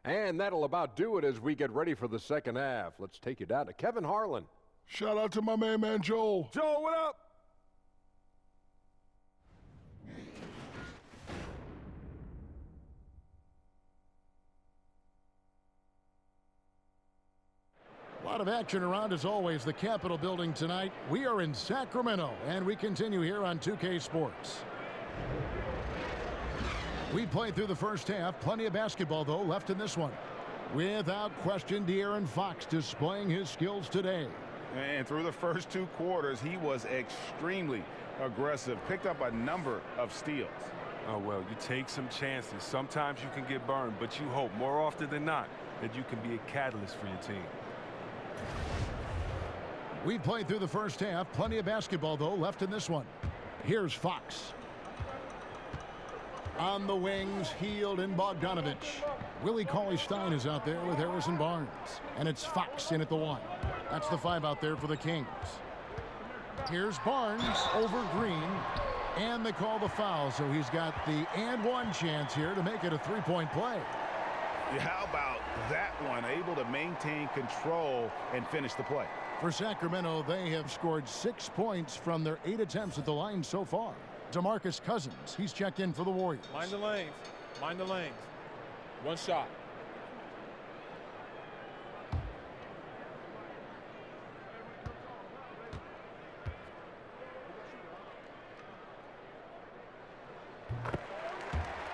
And that'll about do it as we get ready for the second half. Let's take you down to Kevin Harlan.
Shout out to my main man, Joel.
Joel, what up?
A lot of action around, as always, the Capitol building tonight. We are in Sacramento, and we continue here on 2K Sports. We played through the first half. Plenty of basketball, though, left in this one. Without question, De'Aaron Fox displaying his skills today.
And through the first 2 quarters, he was extremely aggressive, picked up a number of steals.
Oh, well, you take some chances. Sometimes you can get burned, but you hope more often than not that you can be a catalyst for your team.
We played through the first half. Plenty of basketball, though, left in this one. Here's Fox. On the wings, Hield and Bogdanovich. Willie Cauley-Stein is out there with Harrison Barnes. And it's Fox in at the 1. That's the 5 out there for the Kings. Here's Barnes over Green. And they call the foul, so he's got the and 1 chance here to make it a 3-point play.
Yeah, how about that one? Able to maintain control and finish the play.
For Sacramento, they have scored 6 points from their 8 attempts at the line so far. DeMarcus Cousins, he's checked in for the Warriors.
Mind the lanes. Mind the lanes. 1 shot.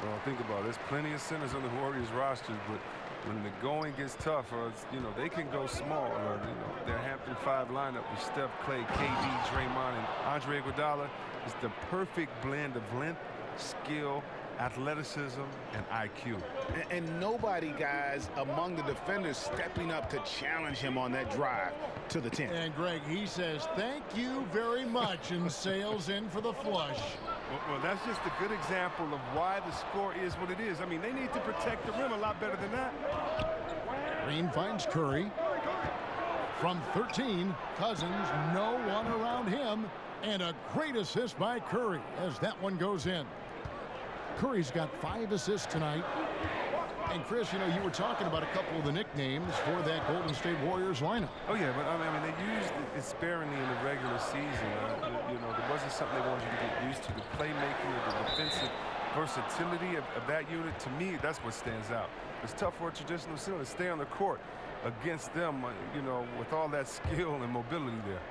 Well, think about it. There's plenty of centers on the Warriors rosters, but when the going gets tough, or they can go small. Or, their Hampton 5 lineup with Steph, Clay, KD, Draymond, and Andre Iguodala is the perfect blend of length, skill, athleticism, and IQ.
And nobody, guys, among the defenders stepping up to challenge him on that drive to the 10.
And Greg, he says, thank you very much, and sails in for the flush.
Well, that's just a good example of why the score is what it is. I mean, they need to protect the rim a lot better than that.
Green finds Curry. From 13, Cousins, no one around him. And a great assist by Curry as that one goes in. Curry's got 5 assists tonight. And Chris, you were talking about a couple of the nicknames for that Golden State Warriors lineup.
Oh, yeah, but I mean, they used it sparingly in the regular season. There wasn't something they wanted you to get used to. The playmaking or the defensive versatility of that unit, to me, that's what stands out. It's tough for a traditional center to stay on the court against them, with all that skill and mobility there.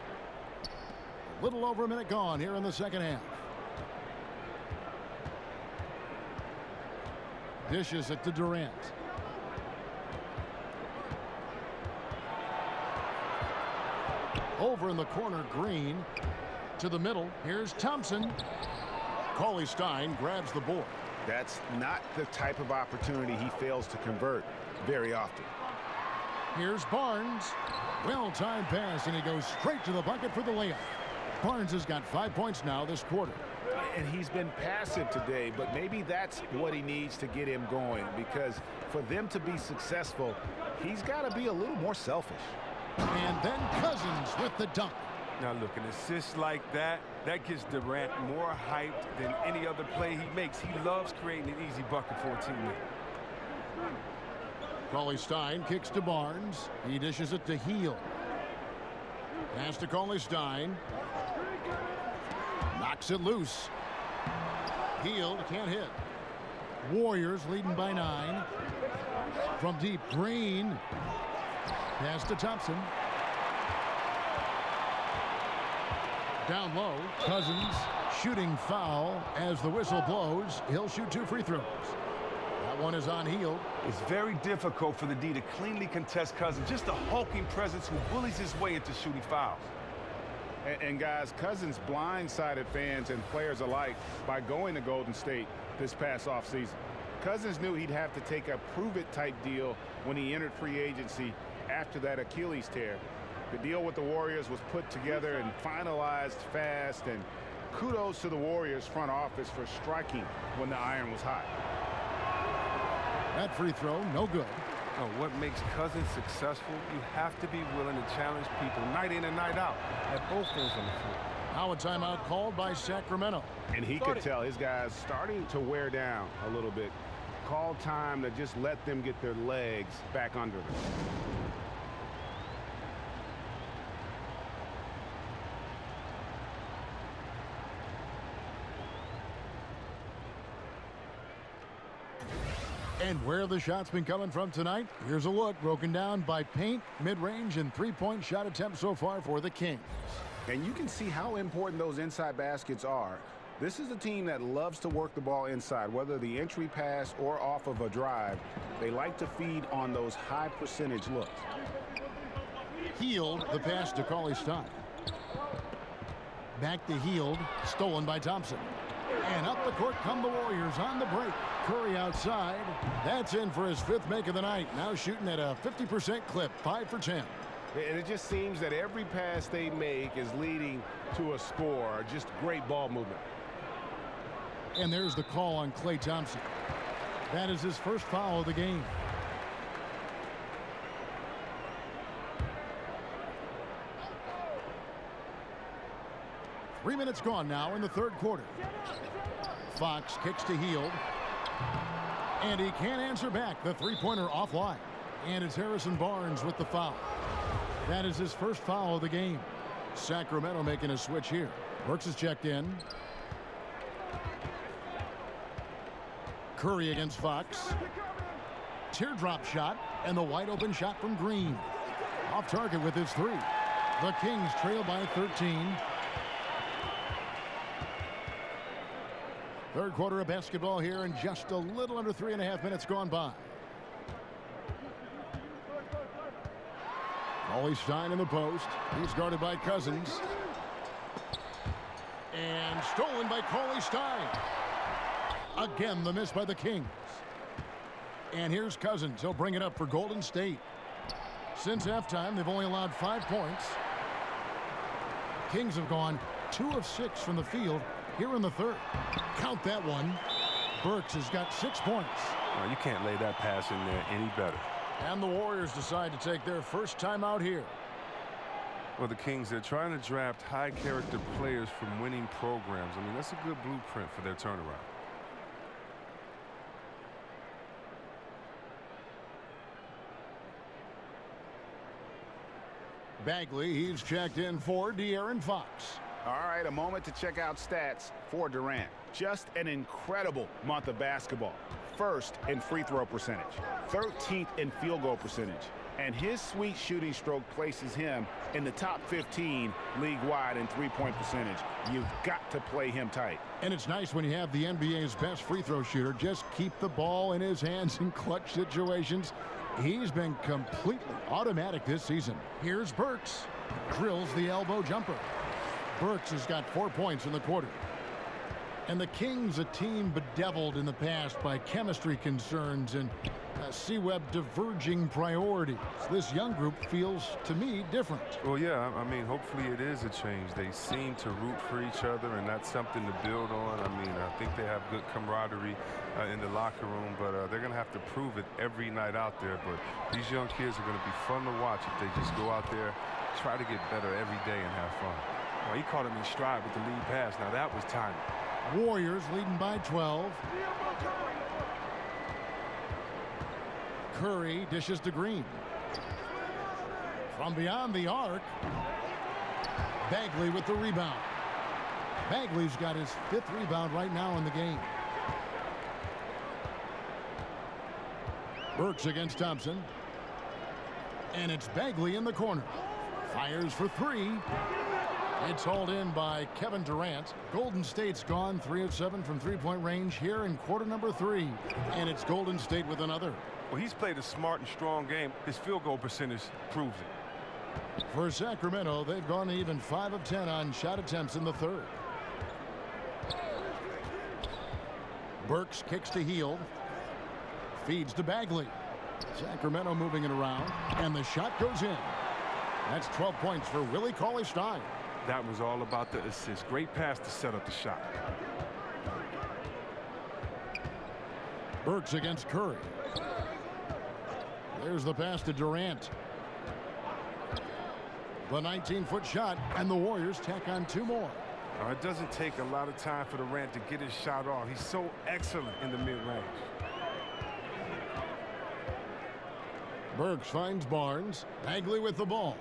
A little over a minute gone here in the second half. Dishes it to Durant. Over in the corner, Green. To the middle, here's Thompson. Cauley-Stein grabs the board.
That's not the type of opportunity he fails to convert very often.
Here's Barnes. Well-timed pass, and he goes straight to the bucket for the layup. Barnes has got 5 points now this quarter.
And he's been passive today, but maybe that's what he needs to get him going, because for them to be successful, he's got to be a little more selfish.
And then Cousins with the dunk.
Now look, an assist like that gets Durant more hyped than any other play he makes. He loves creating an easy bucket for a teammate.
Cauley-Stein kicks to Barnes. He dishes it to Hield. Pass to Cauley-Stein. Knocks it loose. Hield can't hit. Warriors leading by 9. From deep, Green. Pass to Thompson. Down low, Cousins shooting foul as the whistle blows. He'll shoot 2 free throws. That one is on Hield.
It's very difficult for the D to cleanly contest Cousins. Just a hulking presence who bullies his way into shooting fouls.
And guys, Cousins blindsided fans and players alike by going to Golden State this past offseason. Cousins knew he'd have to take a prove-it type deal when he entered free agency after that Achilles tear. The deal with the Warriors was put together and finalized fast, and kudos to the Warriors front office for striking when the iron was hot.
That free throw, no good.
Oh, what makes Cousins successful? You have to be willing to challenge people night in and night out at both ends on the floor.
Now a timeout called by Sacramento.
And he could tell his guys starting to wear down a little bit. Call time to just let them get their legs back under them.
And where the shots been coming from tonight? Here's a look broken down by paint, mid-range, and three-point shot attempts so far for the Kings.
And you can see how important those inside baskets are. This is a team that loves to work the ball inside, whether the entry pass or off of a drive. They like to feed on those high percentage looks.
Hield, the pass to Cauley-Stein. Back to Hield, stolen by Thompson. And up the court come the Warriors on the break. Curry outside. That's in for his 5th make of the night. Now shooting at a 50% clip, 5 for 10.
And it just seems that every pass they make is leading to a score. Just great ball movement.
And there's the call on Klay Thompson. That is his first foul of the game. Three minutes gone now in the third quarter. Fox kicks to Hield. And he can't answer back. The three-pointer offline. And it's Harrison Barnes with the foul. That is his first foul of the game. Sacramento making a switch here. Brooks is checked in. Curry against Fox. Teardrop shot. And the wide open shot from Green. Off target with his 3. The Kings trail by 13. Third quarter of basketball here, and just a little under 3.5 minutes gone by. Cauley-Stein in the post. He's guarded by Cousins. And stolen by Cauley-Stein. Again, the miss by the Kings. And here's Cousins. He'll bring it up for Golden State. Since halftime, they've only allowed 5 points. Kings have gone 2 of 6 from the field here in the third. Count that one. Burks has got 6 points.
Well, you can't lay that pass in there any better.
And the Warriors decide to take their first time out here.
Well, the Kings, they're trying to draft high-character players from winning programs. I mean, that's a good blueprint for their turnaround.
Bagley, he's checked in for De'Aaron Fox.
All right, a moment to check out stats for Durant. Just an incredible month of basketball. First in free throw percentage, 13th in field goal percentage, and his sweet shooting stroke places him in the top 15 league-wide in three-point percentage. You've got to play him tight.
And it's nice when you have the NBA's best free throw shooter just keep the ball in his hands in clutch situations. He's been completely automatic this season. Here's Burks. Drills the elbow jumper. Burks has got 4 points in the quarter. And the Kings, a team bedeviled in the past by chemistry concerns and C-Web diverging priorities. This young group feels, to me, different.
Well, yeah, I mean, hopefully it is a change. They seem to root for each other, and that's something to build on. I mean, I think they have good camaraderie in the locker room, but they're going to have to prove it every night out there. But these young kids are going to be fun to watch if they just go out there, try to get better every day and have fun.
Well, he caught him in stride with the lead pass. Now, that was timing.
Warriors leading by 12. Curry dishes to Green. From beyond the arc, Bagley with the rebound. Bagley's got his 5th rebound right now in the game. Burks against Thompson. And it's Bagley in the corner. Fires for 3. It's hauled in by Kevin Durant. Golden State's gone 3 of 7 from three-point range here in quarter number 3. And it's Golden State with another.
Well, he's played a smart and strong game. His field goal percentage proves it.
For Sacramento, they've gone even 5 of 10 on shot attempts in the third. Burks kicks to Hield. Feeds to Bagley. Sacramento moving it around. And the shot goes in. That's 12 points for Willie Cauley-Stein.
That was all about the assist. Great pass to set up the shot.
Burks against Curry. There's the pass to Durant. The 19-foot shot, and the Warriors tack on 2 more.
It doesn't take a lot of time for Durant to get his shot off. He's so excellent in the mid-range.
Burks finds Barnes. Bagley with the ball.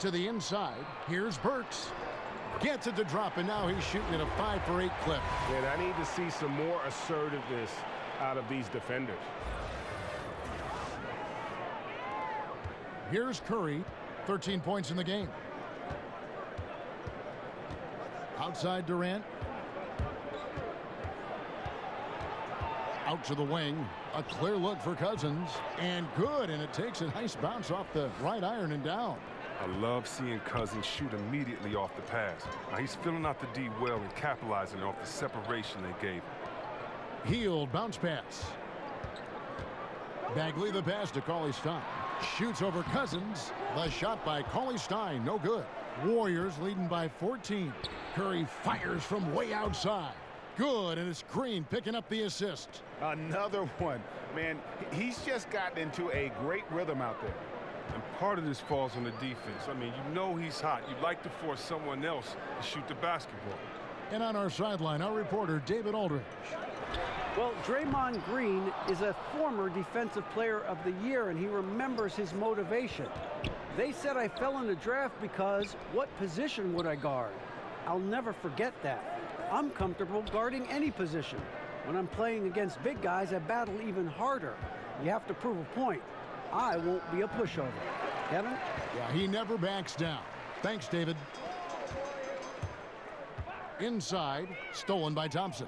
To the inside. Here's Burks. Gets it to drop, and now he's shooting at a 5 for 8 clip.
And I need to see some more assertiveness out of these defenders.
Here's Curry. 13 points in the game. Outside Durant. Out to the wing. A clear look for Cousins. And good, and it takes a nice bounce off the right iron and down.
I love seeing Cousins shoot immediately off the pass. Now he's filling out the D well and capitalizing off the separation they gave him.
Healed bounce pass. Bagley the pass to Cauley-Stein. Shoots over Cousins. The shot by Cauley-Stein, no good. Warriors leading by 14. Curry fires from way outside. Good, and it's Green picking up the assist.
Another one. Man, he's just gotten into a great rhythm out there.
And part of this falls on the defense. I mean, you know he's hot. You'd like to force someone else to shoot the basketball.
And on our sideline, our reporter, David Aldridge.
Well, Draymond Green is a former Defensive Player of the Year, and he remembers his motivation. They said I fell in the draft because what position would I guard? I'll never forget that. I'm comfortable guarding any position. When I'm playing against big guys, I battle even harder. You have to prove a point. I won't be a pushover. Kevin?
Yeah, he never backs down. Thanks, David. Inside, stolen by Thompson.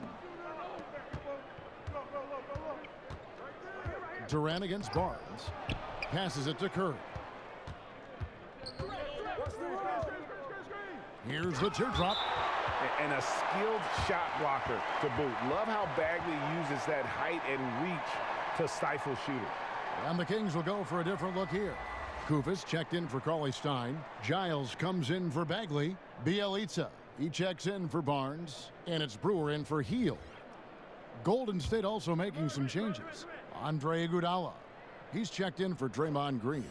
Durant against Barnes. Passes it to Curry. Here's the teardrop.
And a skilled shot blocker to boot. Love how Bagley uses that height and reach to stifle shooters.
And the Kings will go for a different look here. Kufis checked in for Cauley-Stein. Giles comes in for Bagley. Bielitsa, he checks in for Barnes. And it's Brewer in for Hield. Golden State also making some changes. Andre Iguodala, he's checked in for Draymond Green.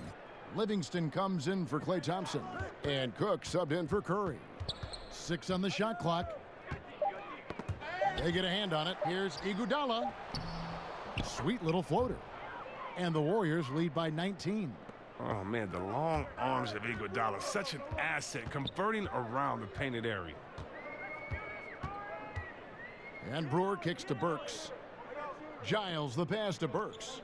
Livingston comes in for Klay Thompson. And Cook subbed in for Curry. 6 on the shot clock. They get a hand on it. Here's Iguodala. Sweet little floater. And the Warriors lead by 19.
Oh, man, the long arms of Iguodala, such an asset, converting around the painted area.
And Brewer kicks to Burks. Giles the pass to Burks.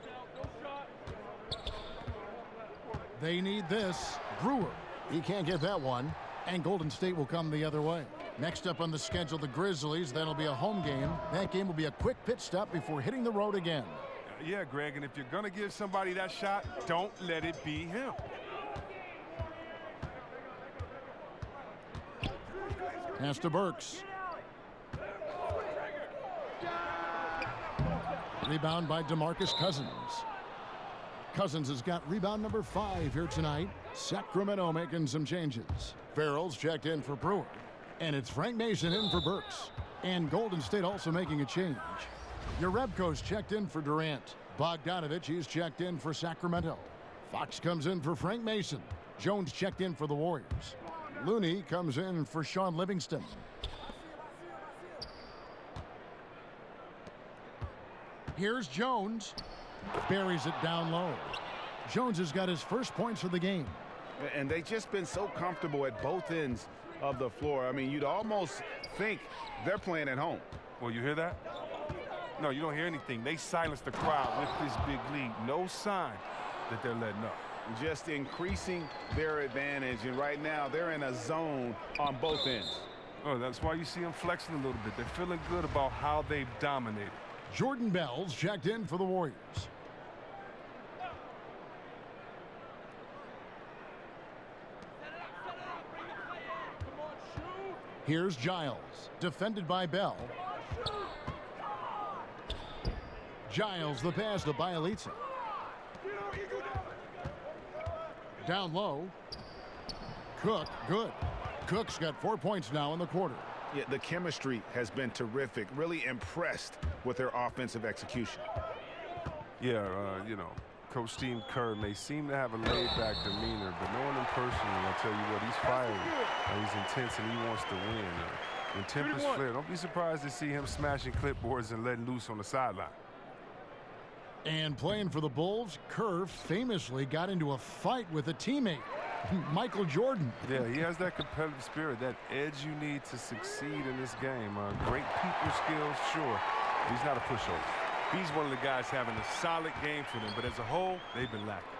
They need this. Brewer, he can't get that one. And Golden State will come the other way. Next up on the schedule, the Grizzlies. That'll be a home game. That game will be a quick pit stop before hitting the road again.
Yeah, Greg, and if you're going to give somebody that shot, don't let it be him.
Pass to Burks. Rebound by DeMarcus Cousins. Cousins has got rebound number 5 here tonight. Sacramento making some changes. Farrell's checked in for Brewer. And it's Frank Mason in for Burks. And Golden State also making a change. Jerebko's checked in for Durant. Bogdanovich, he's checked in for Sacramento. Fox comes in for Frank Mason. Jones checked in for the Warriors. Looney comes in for Sean Livingston. Here's Jones. Buries it down low. Jones has got his first points of the game.
And they've just been so comfortable at both ends of the floor. I mean, you'd almost think they're playing at home.
Well, you hear that? No, you don't hear anything. They silenced the crowd with this big lead. No sign that they're letting up.
Just increasing their advantage. And right now, they're in a zone on both ends.
Oh, that's why you see them flexing a little bit. They're feeling good about how they've dominated.
Jordan Bell's checked in for the Warriors. Here's Giles, defended by Bell. Giles the pass to Bielitsa. Down low. Cook, good. Cook's got 4 points now in the quarter.
Yeah, the chemistry has been terrific. Really impressed with their offensive execution.
Yeah, you know, Coach Steve Kerr may seem to have a laid-back demeanor, but knowing him personally, I'll tell you what, he's fiery. He's intense and he wants to win. When tempers flare, don't be surprised to see him smashing clipboards and letting loose on the sideline.
And playing for the Bulls, Kerr famously got into a fight with a teammate, Michael Jordan.
Yeah, he has that competitive spirit, that edge you need to succeed in this game. Great people skills, sure. He's not a pushover. He's one of the guys having a solid game for them, but as a whole, they've been lacking.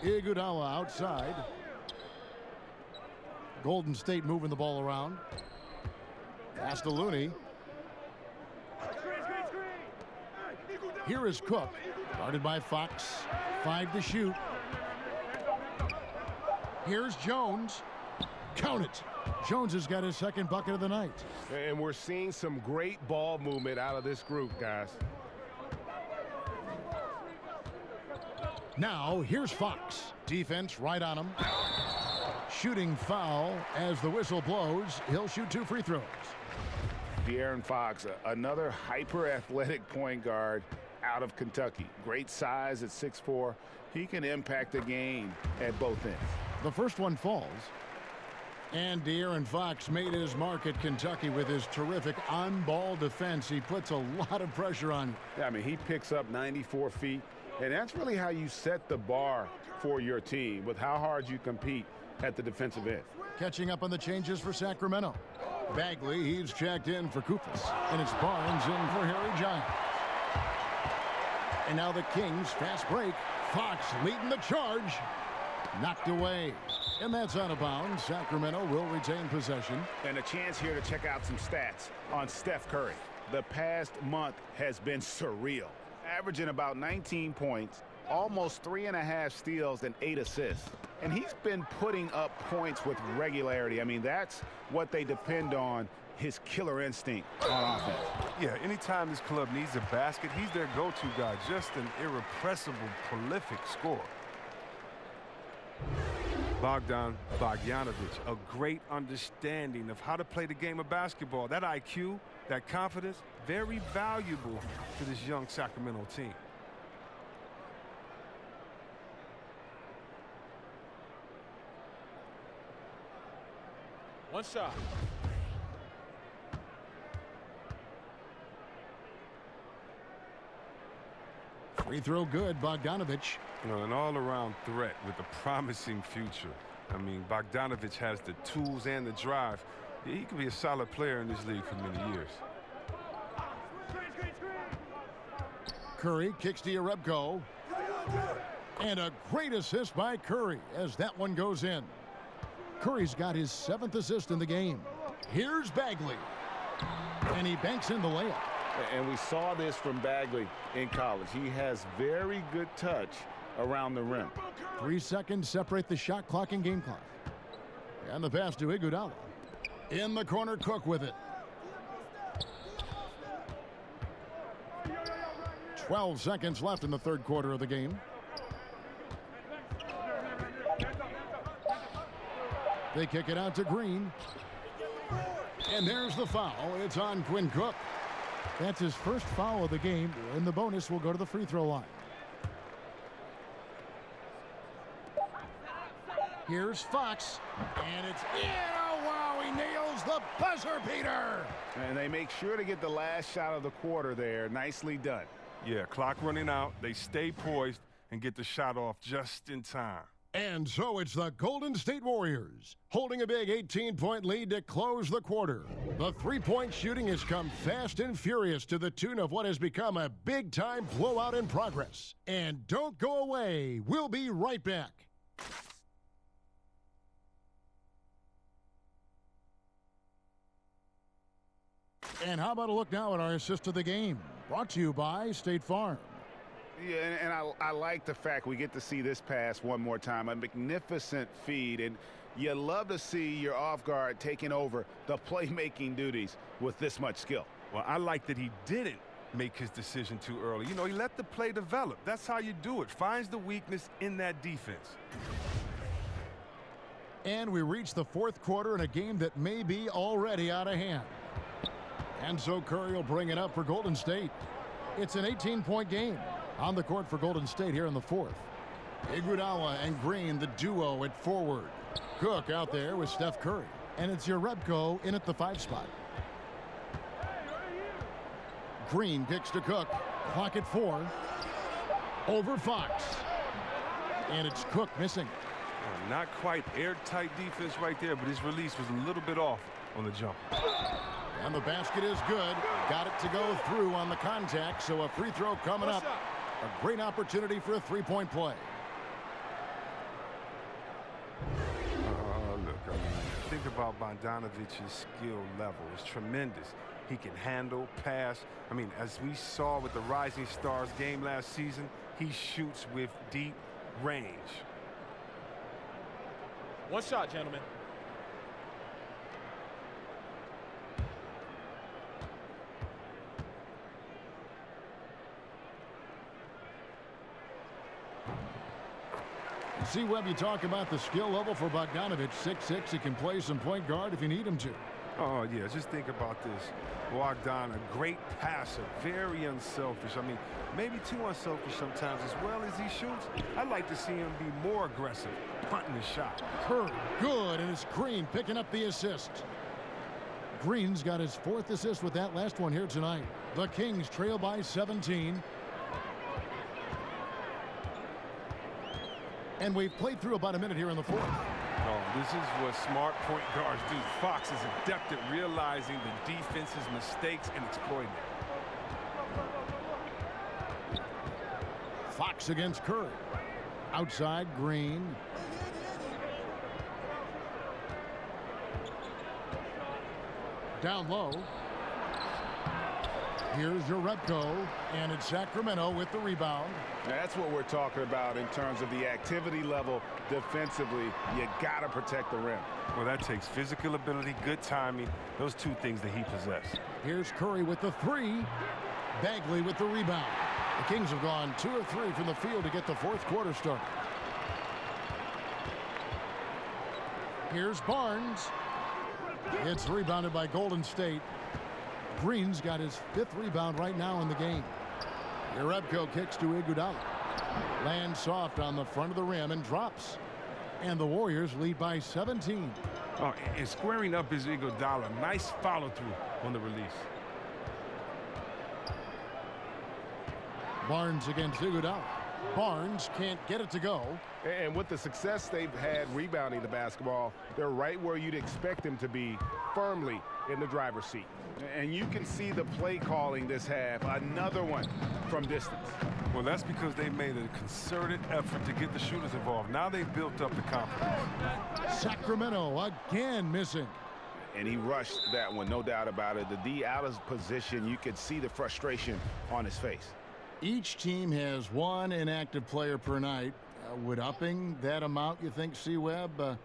Iguodala outside. Golden State moving the ball around. Pass to Looney. Here is Cook, guarded by Fox. 5 to shoot. Here's Jones. Count it. Jones has got his second bucket of the night.
And we're seeing some great ball movement out of this group, guys.
Now, here's Fox. Defense right on him. Shooting foul as the whistle blows. He'll shoot 2 free throws.
De'Aaron Fox, another hyper-athletic point guard out of Kentucky. Great size at 6'4". He can impact the game at both ends.
The first one falls. And De'Aaron Fox made his mark at Kentucky with his terrific on-ball defense. He puts a lot of pressure on you.
Yeah, I mean, he picks up 94 feet, and that's really how you set the bar for your team, with how hard you compete at the defensive end.
Catching up on the changes for Sacramento. Bagley, he's checked in for Koufos, and it's Barnes in for Harry Giles. And now the Kings, fast break. Fox leading the charge. Knocked away. And that's out of bounds. Sacramento will retain possession.
And a chance here to check out some stats on Steph Curry. The past month has been surreal. Averaging about 19 points, almost 3.5 steals and 8 assists. And he's been putting up points with regularity. I mean, that's what they depend on, his killer instinct on offense.
Yeah, anytime this club needs a basket, he's their go-to guy. Just an irrepressible, prolific scorer. Bogdan Bogdanovic, a great understanding of how to play the game of basketball. That IQ, that confidence, very valuable to this young Sacramento team.
One shot.
Free throw good, Bogdanovic.
You know, an all-around threat with a promising future. I mean, Bogdanovic has the tools and the drive. He could be a solid player in this league for many years.
Curry kicks to Jerebko. And a great assist by Curry as that one goes in. Curry's got his 7th assist in the game. Here's Bagley. And he banks in the layup.
And we saw this from Bagley in college. He has very good touch around the rim.
3 seconds separate the shot clock and game clock. And the pass to Iguodala. In the corner, Cook with it. 12 seconds left in the third quarter of the game. They kick it out to Green. And there's the foul. It's on Quinn Cook. That's his first foul of the game, and the bonus will go to the free throw line. Here's Fox, and it's in. Oh, wow, he nails the buzzer beater.
And they make sure to get the last shot of the quarter there. Nicely done.
Yeah, clock running out. They stay poised and get the shot off just in time.
And so it's the Golden State Warriors holding a big 18-point lead to close the quarter. The three-point shooting has come fast and furious to the tune of what has become a big-time blowout in progress. And don't go away. We'll be right back. And how about a look now at our assist of the game? Brought to you by State Farm.
Yeah, and I like the fact we get to see this pass one more time. A magnificent feed, and you love to see your off guard taking over the playmaking duties with this much skill.
Well, I like that he didn't make his decision too early. You know, he let the play develop. That's how you do it. Finds the weakness in that defense.
And we reach the fourth quarter in a game that may be already out of hand. And so Curry will bring it up for Golden State. It's an 18-point game. On the court for Golden State here in the fourth. Iguodala and Green, the duo at forward. Cook out there with Steph Curry. And it's Jerebko in at the 5 spot. Green kicks to Cook. Clock at 4. Over Fox. And it's Cook missing.
Not quite airtight defense right there, but his release was a little bit off on the jump.
And the basket is good. Got it to go through on the contact, so a free throw coming up. A great opportunity for a three-point play.
Look, I mean, think about Bogdanovic's skill level. It's tremendous. He can handle, pass. I mean, as we saw with the Rising Stars game last season, he shoots with deep range.
One shot, gentlemen.
See, Webb, you talk about the skill level for Bogdanovich. 6'6", he can play some point guard if you need him to.
Oh, yeah, just think about this. Bogdan, a great passer, very unselfish. I mean, maybe too unselfish sometimes as well as he shoots. I'd like to see him be more aggressive, punting his shot.
Curry, good, and it's Green picking up the assist. Green's got his 4th assist with that last one here tonight. The Kings trail by 17. And we've played through about a minute here in the 4th.
Oh, this is what smart point guards do. Fox is adept at realizing the defense's mistakes and exploiting it.
Fox against Curry. Outside, Green. Down low. Here's Jerebko, and it's Sacramento with the rebound.
That's what we're talking about in terms of the activity level defensively. You got to protect the rim.
Well, that takes physical ability, good timing, those two things that he possesses.
Here's Curry with the 3. Bagley with the rebound. The Kings have gone 2 of 3 from the field to get the 4th quarter started. Here's Barnes. It's rebounded by Golden State. Green's got his 5th rebound right now in the game. Jerebko kicks to Iguodala. Lands soft on the front of the rim and drops. And the Warriors lead by 17.
Oh, and squaring up is Iguodala. Nice follow through on the release.
Barnes against Iguodala. Barnes can't get it to go.
And with the success they've had rebounding the basketball, they're right where you'd expect them to be, firmly in the driver's seat. And you can see the play calling this half, another one from distance.
Well, that's because they made a concerted effort to get the shooters involved. Now they've built up the confidence.
Sacramento again missing.
And he rushed that one, no doubt about it. The D out of position, you could see the frustration on his face.
Each team has 1 inactive player per night. Would upping that amount, you think, C-Webb,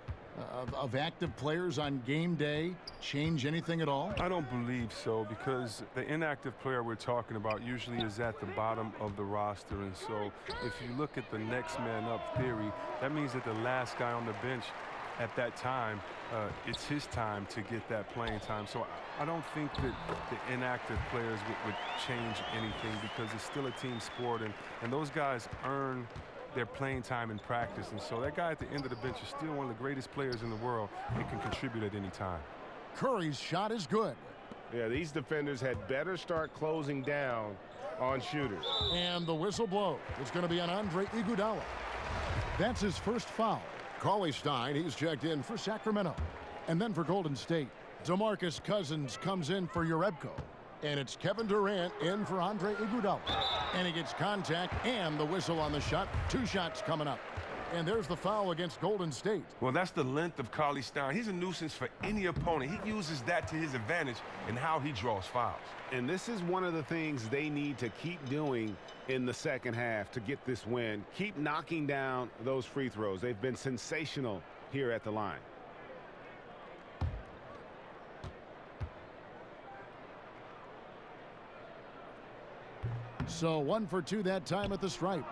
of active players on game day change anything at all?
I don't believe so, because the inactive player we're talking about usually is at the bottom of the roster. And so if you look at the next man up theory, that means that the last guy on the bench at that time, it's his time to get that playing time. So I don't think that the inactive players would change anything, because it's still a team sport, and those guys earn their playing time in practice. And so that guy at the end of the bench is still one of the greatest players in the world and can contribute at any time.
Curry's shot is good.
Yeah, these defenders had better start closing down on shooters.
And the whistle blows. It's going to be on Andre Iguodala. That's his first foul. Cauley Stein, he's checked in for Sacramento. And then for Golden State, DeMarcus Cousins comes in for Jerebko. And it's Kevin Durant in for Andre Iguodala. And he gets contact and the whistle on the shot. 2 shots coming up. And there's the foul against Golden State.
Well, that's the length of Cauley Stein. He's a nuisance for any opponent. He uses that to his advantage in how he draws fouls.
And this is one of the things they need to keep doing in the second half to get this win. Keep knocking down those free throws. They've been sensational here at the line.
So 1 for 2 that time at the stripe.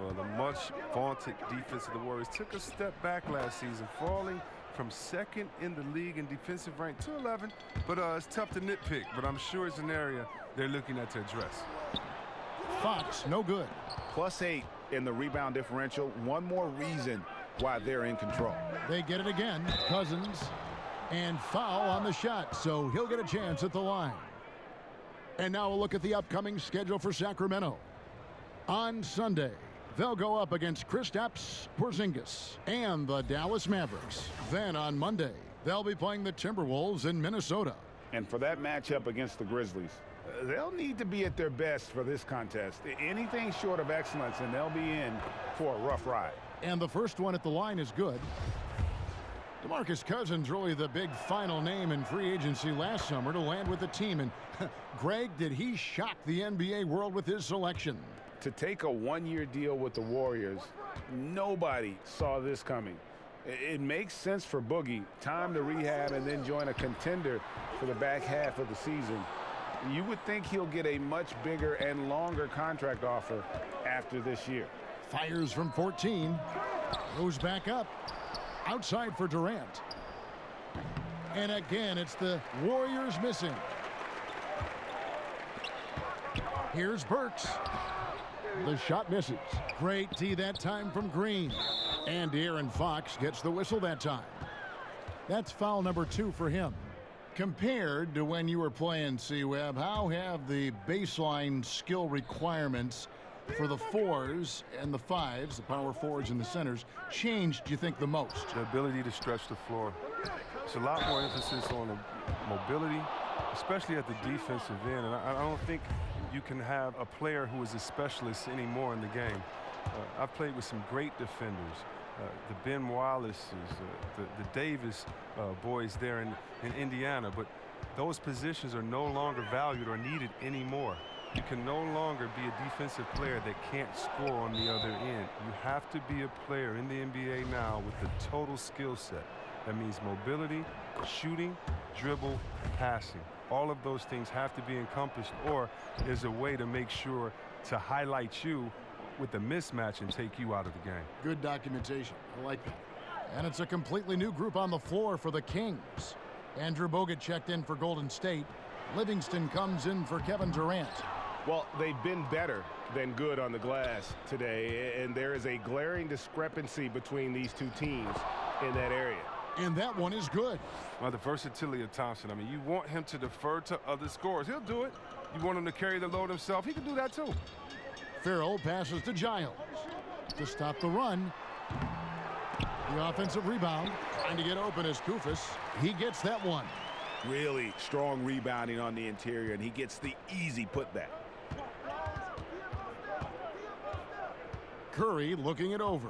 Well, the much vaunted defense of the Warriors took a step back last season, falling from 2nd in the league in defensive rank to 11. But it's tough to nitpick, but I'm sure it's an area they're looking at to address.
Fox, no good.
+8 in the rebound differential. One more reason why they're in control.
They get it again. Cousins. And foul on the shot, so he'll get a chance at the line. And now we'll look at the upcoming schedule for Sacramento. On Sunday, they'll go up against Kristaps Porzingis and the Dallas Mavericks. Then on Monday, they'll be playing the Timberwolves in Minnesota.
And for that matchup against the Grizzlies, they'll need to be at their best for this contest. Anything short of excellence, and they'll be in for a rough ride.
And the first one at the line is good. DeMarcus Cousins, really the big final name in free agency last summer to land with the team. And Greg, did he shock the NBA world with his selection?
To take a 1-year deal with the Warriors, nobody saw this coming. It makes sense for Boogie. Time to rehab and then join a contender for the back half of the season. You would think he'll get a much bigger and longer contract offer after this year.
Fires from 14. Goes back up. Outside for Durant. And again, it's the Warriors missing. Here's Burks. The shot misses. Great D that time from Green. And Aaron Fox gets the whistle that time. That's foul number 2 for him. Compared to when you were playing, C-Web, how have the baseline skill requirements for the 4s and the 5s, the power forwards and the centers, changed, do you think, the most?
The ability to stretch the floor. It's a lot more emphasis on the mobility, especially at the defensive end. And I don't think you can have a player who is a specialist anymore in the game. I've played with some great defenders. The Ben Wallaces, the Davis boys there in Indiana, but those positions are no longer valued or needed anymore. You can no longer be a defensive player that can't score on the other end. You have to be a player in the NBA now with the total skill set. That means mobility, shooting, dribble, passing. All of those things have to be encompassed, or there's a way to make sure to highlight you with the mismatch and take you out of the game.
Good documentation. I like that. And it's a completely new group on the floor for the Kings. Andrew Bogut checked in for Golden State. Livingston comes in for Kevin Durant.
Well, they've been better than good on the glass today, and there is a glaring discrepancy between these two teams in that area.
And that one is good.
Well, the versatility of Thompson, I mean, you want him to defer to other scorers. He'll do it. You want him to carry the load himself. He can do that too.
Farrell passes to Giles to stop the run. The offensive rebound. Trying to get open is Kufis. He gets that one.
Really strong rebounding on the interior, and he gets the easy putback.
Curry looking it over.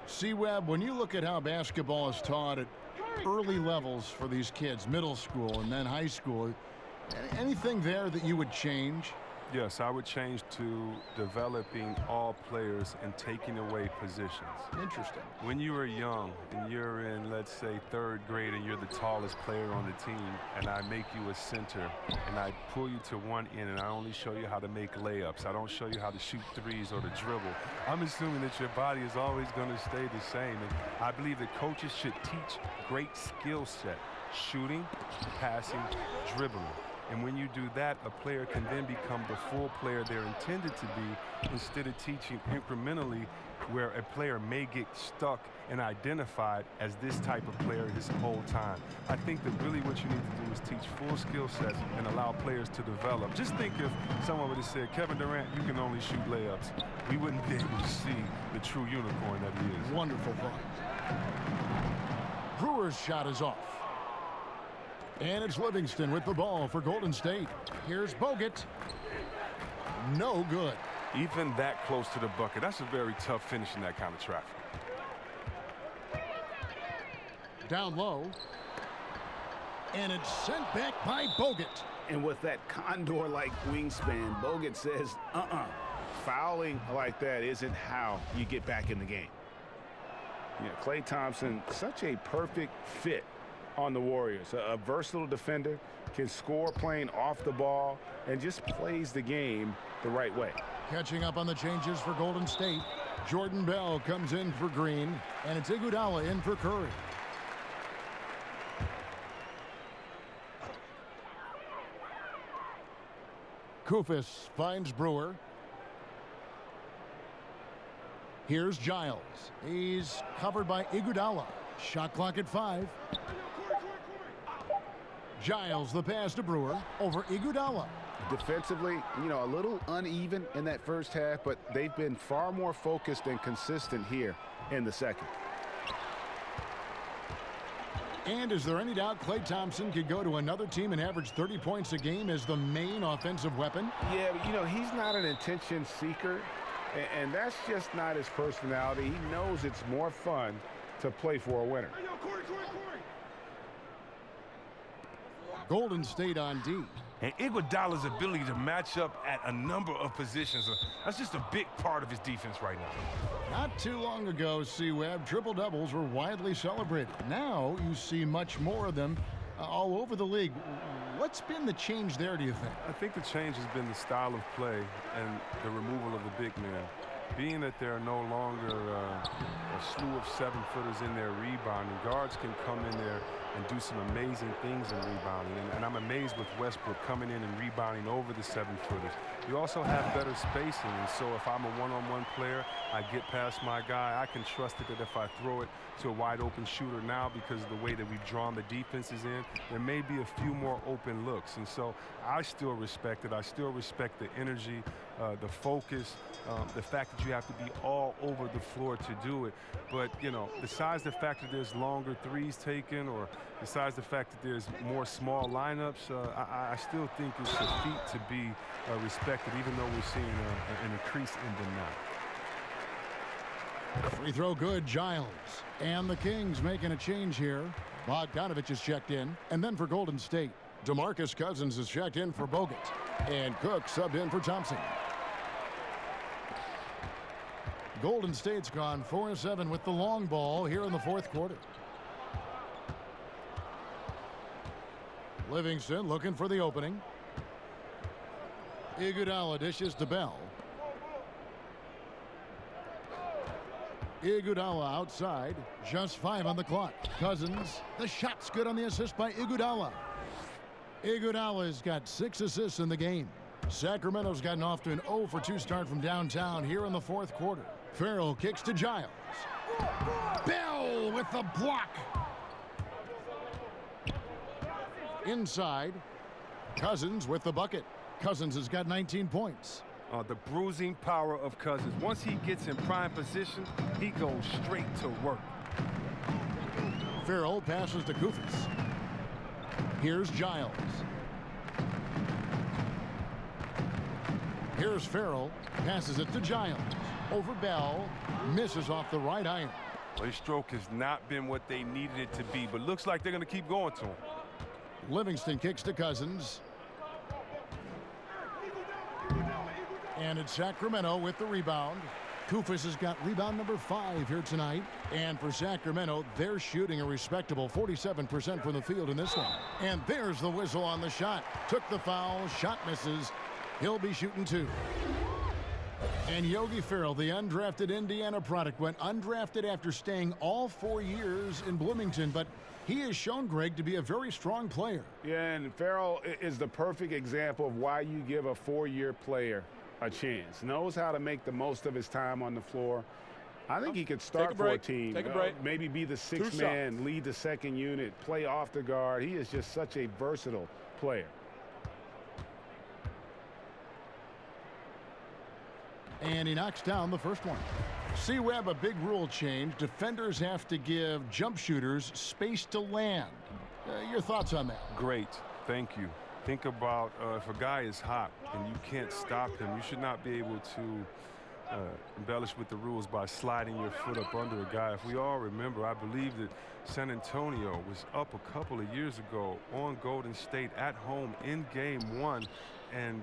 C-Web, when you look at how basketball is taught at early levels for these kids, middle school and then high school, anything there that you would change?
Yes, I would change to developing all players and taking away positions.
Interesting.
When you are young and you're in, let's say, 3rd grade and you're the tallest player on the team, and I make you a center and I pull you to one end and I only show you how to make layups. I don't show you how to shoot threes or to dribble. I'm assuming that your body is always going to stay the same. And I believe that coaches should teach great skill set: shooting, passing, dribbling. And when you do that, a player can then become the full player they're intended to be, instead of teaching incrementally where a player may get stuck and identified as this type of player his whole time. I think that really what you need to do is teach full skill sets and allow players to develop. Just think if someone would have said, Kevin Durant, you can only shoot layups. We wouldn't be able to see the true unicorn that he is.
Wonderful thought. Brewer's shot is off. And it's Livingston with the ball for Golden State. Here's Bogut. No good.
Even that close to the bucket, that's a very tough finish in that kind of traffic.
Down low. And it's sent back by Bogut.
And with that condor-like wingspan, Bogut says, fouling like that isn't how you get back in the game. You know, Klay Thompson, such a perfect fit on the Warriors. A versatile defender, can score playing off the ball, and just plays the game the right way.
Catching up on the changes for Golden State. Jordan Bell comes in for Green, and it's Iguodala in for Curry. Kufis finds Brewer. Here's Giles. He's covered by Iguodala. Shot clock at 5. Giles, the pass to Brewer over Iguodala.
Defensively, you know, a little uneven in that first half, but they've been far more focused and consistent here in the second.
And is there any doubt Klay Thompson could go to another team and average 30 points a game as the main offensive weapon?
Yeah, but, you know, he's not an attention seeker, and that's just not his personality. He knows it's more fun to play for a winner.
Golden State on D.
And Iguodala's ability to match up at a number of positions, that's just a big part of his defense right now.
Not too long ago, C-Web, triple-doubles were widely celebrated. Now you see much more of them all over the league. What's been the change there, do you think?
I think the change has been the style of play and the removal of the big man. Being that there are no longer a slew of 7-footers in there rebounding, guards can come in there and do some amazing things in rebounding. And I'm amazed with Westbrook coming in and rebounding over the 7-footers. You also have better spacing, and so if I'm a one-on-one player, I get past my guy, I can trust it that if I throw it to a wide-open shooter now, because of the way that we've drawn the defenses in, there may be a few more open looks. And so I still respect it. I still respect the energy, the focus, the fact that you have to be all over the floor to do it. But, you know, besides the fact that there's longer threes taken, or besides the fact that there's more small lineups, I still think it's a feat to be respected, even though we're seeing an increase in them now.
Free throw good, Giles. And the Kings making a change here. Bogdanovich is checked in. And then for Golden State, DeMarcus Cousins is checked in for Bogut. And Cook subbed in for Thompson. Golden State's gone 4-7 with the long ball here in the fourth quarter. Livingston looking for the opening. Iguodala dishes to Bell. Iguodala outside. Just 5 on the clock. Cousins. The shot's good on the assist by Iguodala. Iguodala's got 6 assists in the game. Sacramento's gotten off to an 0-for-2 start from downtown here in the fourth quarter. Farrell kicks to Giles. Bell with the block. Inside. Cousins with the bucket. Cousins has got 19 points.
The bruising power of Cousins. Once he gets in prime position, he goes straight to work.
Farrell passes to Koufos. Here's Giles. Here's Farrell. Passes it to Giles. Over Bell. Misses off the right iron.
Well, his stroke has not been what they needed it to be, but looks like they're going to keep going to him.
Livingston kicks to Cousins. And it's Sacramento with the rebound. Koufos has got rebound number 5 here tonight. And for Sacramento, they're shooting a respectable 47% from the field in this one. And there's the whistle on the shot. Took the foul. Shot misses. He'll be shooting 2. And Yogi Ferrell, the undrafted Indiana product, went undrafted after staying all 4 years in Bloomington. But he has shown, Greg, to be a very strong player.
Yeah, and Ferrell is the perfect example of why you give a 4-year player a chance. Knows how to make the most of his time on the floor. I think he could start for a team.
Take a break.
Maybe be the 6th man, lead the second unit, play off the guard. He is just such a versatile player.
And he knocks down the first one. C-Web, a big rule change. Defenders have to give jump shooters space to land. Your thoughts on that?
Great. Thank you. Think about if a guy is hot and you can't stop him, you should not be able to embellish with the rules by sliding your foot up under a guy. If we all remember, I believe that San Antonio was up a couple of years ago on Golden State at home in game 1, and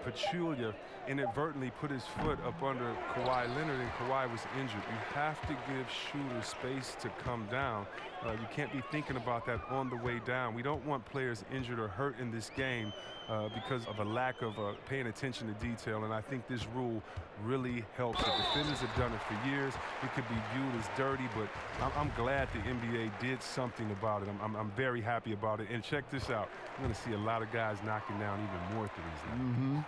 Pachulia inadvertently put his foot up under Kawhi Leonard, and Kawhi was injured. You have to give shooters space to come down. You can't be thinking about that on the way down. We don't want players injured or hurt in this game because of a lack of paying attention to detail, and I think this rule really helps. The defenders have done it for years. It could be viewed as dirty, but I'm glad the NBA did something about it. I'm very happy about it. And check this out. I'm going to see a lot of guys knocking down even more threes now.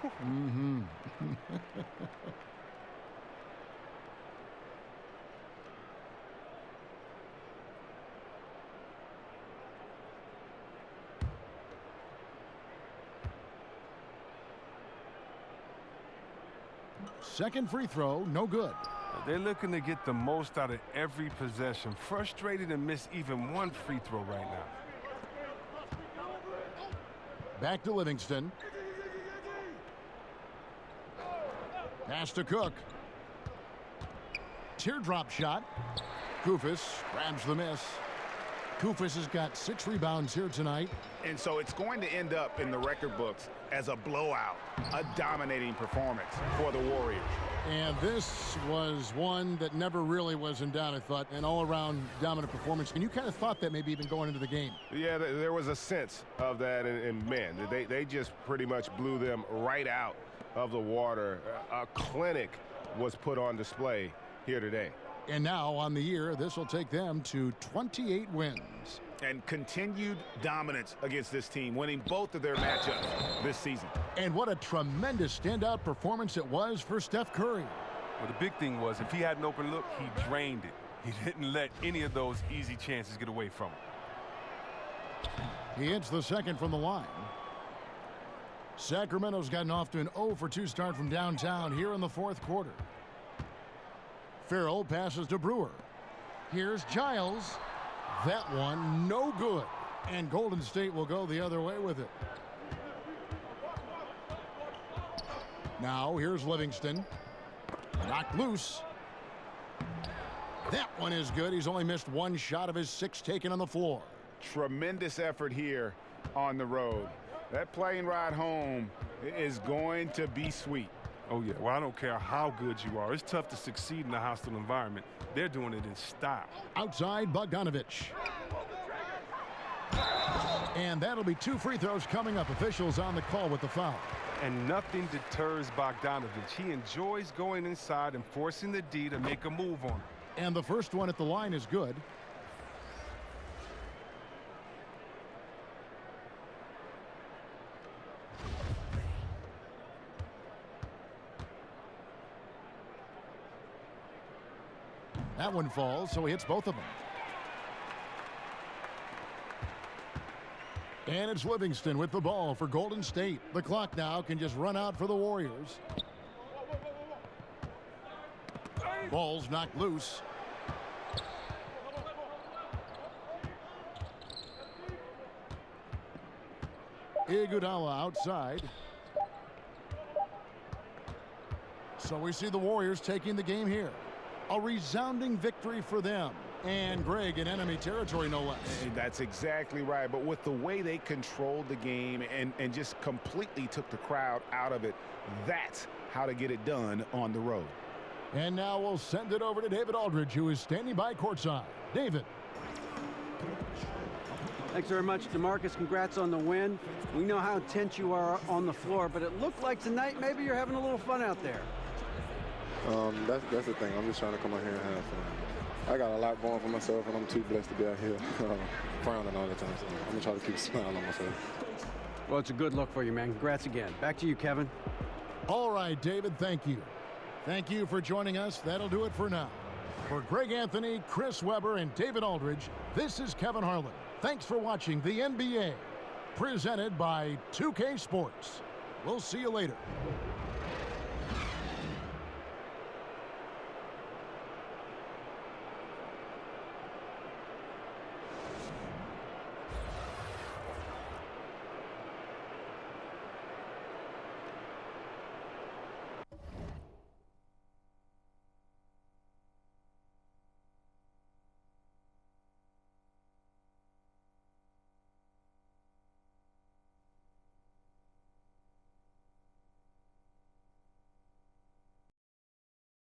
Second free throw, no good.
They're looking to get the most out of every possession. Frustrated to miss even one free throw right now.
Back to Livingston. Pass to Cook. Teardrop shot. Koufos grabs the miss. Koufos has got 6 rebounds here tonight.
And so it's going to end up in the record books as a blowout, a dominating performance for the Warriors.
And this was one that never really was in doubt, I thought, an all-around dominant performance. And you kind of thought that maybe even going into the game.
Yeah, there was a sense of that, and man, they just pretty much blew them right out of the water. A clinic was put on display here today.
And now on the year, this will take them to 28 wins.
And continued dominance against this team, winning both of their matchups this season.
And what a tremendous standout performance it was for Steph Curry.
Well, the big thing was if he had an open look, he drained it. He didn't let any of those easy chances get away from him.
He hits the second from the line. Sacramento's gotten off to an 0-for-2 start from downtown here in the 4th quarter. Farrell passes to Brewer. Here's Giles. That one no good. And Golden State will go the other way with it. Now here's Livingston. Knocked loose. That one is good. He's only missed 1 shot of his 6 taken on the floor.
Tremendous effort here on the road. That plane ride home is going to be sweet.
Oh, yeah. Well, I don't care how good you are. It's tough to succeed in a hostile environment. They're doing it in style.
Outside Bogdanovich. And that'll be 2 free throws coming up. Officials on the call with the foul.
And nothing deters Bogdanovich. He enjoys going inside and forcing the D to make a move on him.
And the first one at the line is good. That one falls, so he hits both of them. And it's Livingston with the ball for Golden State. The clock now can just run out for the Warriors. Ball's knocked loose. Iguodala outside. So we see the Warriors taking the game here. A resounding victory for them. And Greg in enemy territory, no less.
That's exactly right. But with the way they controlled the game and just completely took the crowd out of it, that's how to get it done on the road.
And now we'll send it over to David Aldridge, who is standing by courtside. David.
Thanks very much, DeMarcus. Congrats on the win. We know how tense you are on the floor, but it looked like tonight maybe you're having a little fun out there.
That's the thing. I'm just trying to come out here and have fun. I got a lot going for myself, and I'm too blessed to be out here frowning all the time. So I'm going to try to keep a smile on my face.
Well, it's a good look for you, man. Congrats again. Back to you, Kevin.
All right, David, thank you. Thank you for joining us. That'll do it for now. For Greg Anthony, Chris Webber, and David Aldridge, this is Kevin Harlan. Thanks for watching the NBA, presented by 2K Sports. We'll see you later.